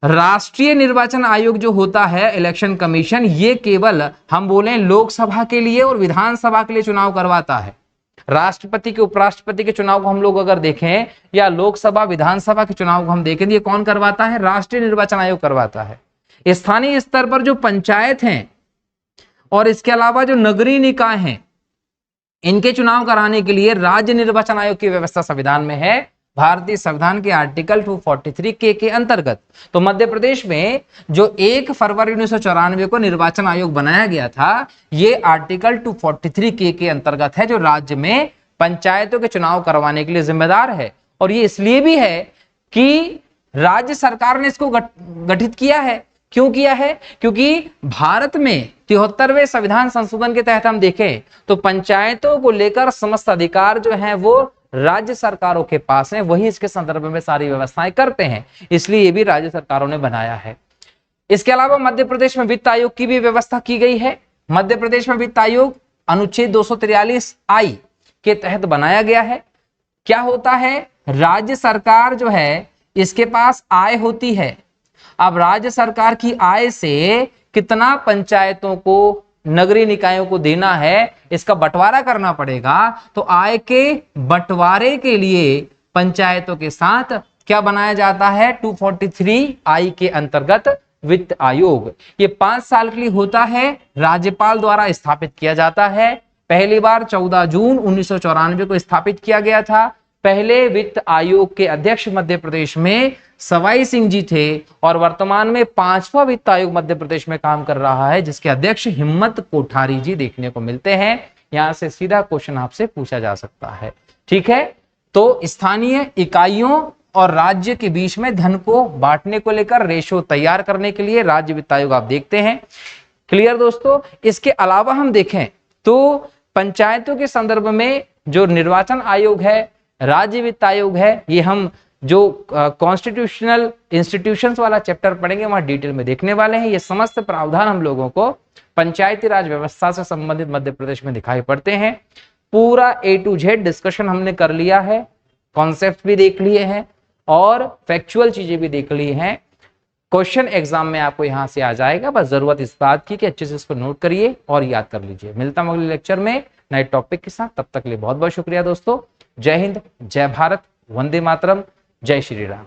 राष्ट्रीय निर्वाचन आयोग जो होता है, इलेक्शन कमीशन, ये केवल हम बोले लोकसभा के लिए और विधानसभा के लिए चुनाव करवाता है। राष्ट्रपति के, उपराष्ट्रपति के चुनाव को हम लोग अगर देखें या लोकसभा विधानसभा के चुनाव को हम देखें, ये कौन करवाता है? राष्ट्रीय निर्वाचन आयोग करवाता है। स्थानीय स्तर पर जो पंचायत हैं और इसके अलावा जो नगरीय निकाय हैं, इनके चुनाव कराने के लिए राज्य निर्वाचन आयोग की व्यवस्था संविधान में है, भारतीय संविधान के आर्टिकल 243 के अंतर्गत। तो मध्य प्रदेश में जो 1 फरवरी 1994 को निर्वाचन आयोग बनाया गया था, ये आर्टिकल 243 के अंतर्गत है, जो राज्य में पंचायतों के चुनाव करवाने के लिए जिम्मेदार है। और ये इसलिए भी है कि राज्य सरकार ने इसको गठित किया है। क्यों किया है? क्योंकि भारत में 73वें संविधान संशोधन के तहत हम देखें तो पंचायतों को लेकर समस्त अधिकार जो हैं वो राज्य सरकारों के पास हैं, वही इसके संदर्भ में सारी व्यवस्थाएं करते हैं, इसलिए ये भी राज्य सरकारों ने बनाया है। इसके अलावा मध्य प्रदेश में वित्त आयोग की भी व्यवस्था की गई है। मध्य प्रदेश में वित्त आयोग अनुच्छेद 243I के तहत बनाया गया है। क्या होता है? राज्य सरकार जो है इसके पास आय होती है। अब राज्य सरकार की आय से कितना पंचायतों को, नगरीय निकायों को देना है, इसका बंटवारा करना पड़ेगा। तो आय के बंटवारे के लिए पंचायतों के साथ क्या बनाया जाता है? 243I के अंतर्गत वित्त आयोग। ये 5 साल के लिए होता है, राज्यपाल द्वारा स्थापित किया जाता है। पहली बार 14 जून 1994 को स्थापित किया गया था। पहले वित्त आयोग के अध्यक्ष मध्य प्रदेश में सवाई सिंह जी थे और वर्तमान में 5वां वित्त आयोग मध्य प्रदेश में काम कर रहा है, जिसके अध्यक्ष हिम्मत कोठारी जी देखने को मिलते हैं। यहां से सीधा क्वेश्चन आपसे पूछा जा सकता है। ठीक है, तो स्थानीय इकाइयों और राज्य के बीच में धन को बांटने को लेकर रेशो तैयार करने के लिए राज्य वित्त आयोग आप देखते हैं। क्लियर दोस्तों? इसके अलावा हम देखें तो पंचायतों के संदर्भ में जो निर्वाचन आयोग है, राज्य वित्त आयोग है, ये हम जो कॉन्स्टिट्यूशनल इंस्टीट्यूशंस वाला चैप्टर पढ़ेंगे वहां डिटेल में देखने वाले हैं। ये समस्त प्रावधान हम लोगों को पंचायती राज व्यवस्था से संबंधित मध्य प्रदेश में दिखाई पड़ते हैं। पूरा A to Z डिस्कशन हमने कर लिया है, कॉन्सेप्ट भी देख लिए हैं और फैक्चुअल चीजें भी देख ली हैं। क्वेश्चन एग्जाम में आपको यहां से आ जाएगा, बस जरूरत इस बात की कि अच्छे से इसको नोट करिए और याद कर लीजिए। मिलता हूं अगले लेक्चर में नए टॉपिक के साथ, तब तक के लिए बहुत बहुत शुक्रिया दोस्तों। जय हिंद, जय भारत, वंदे मातरम, जय श्री राम।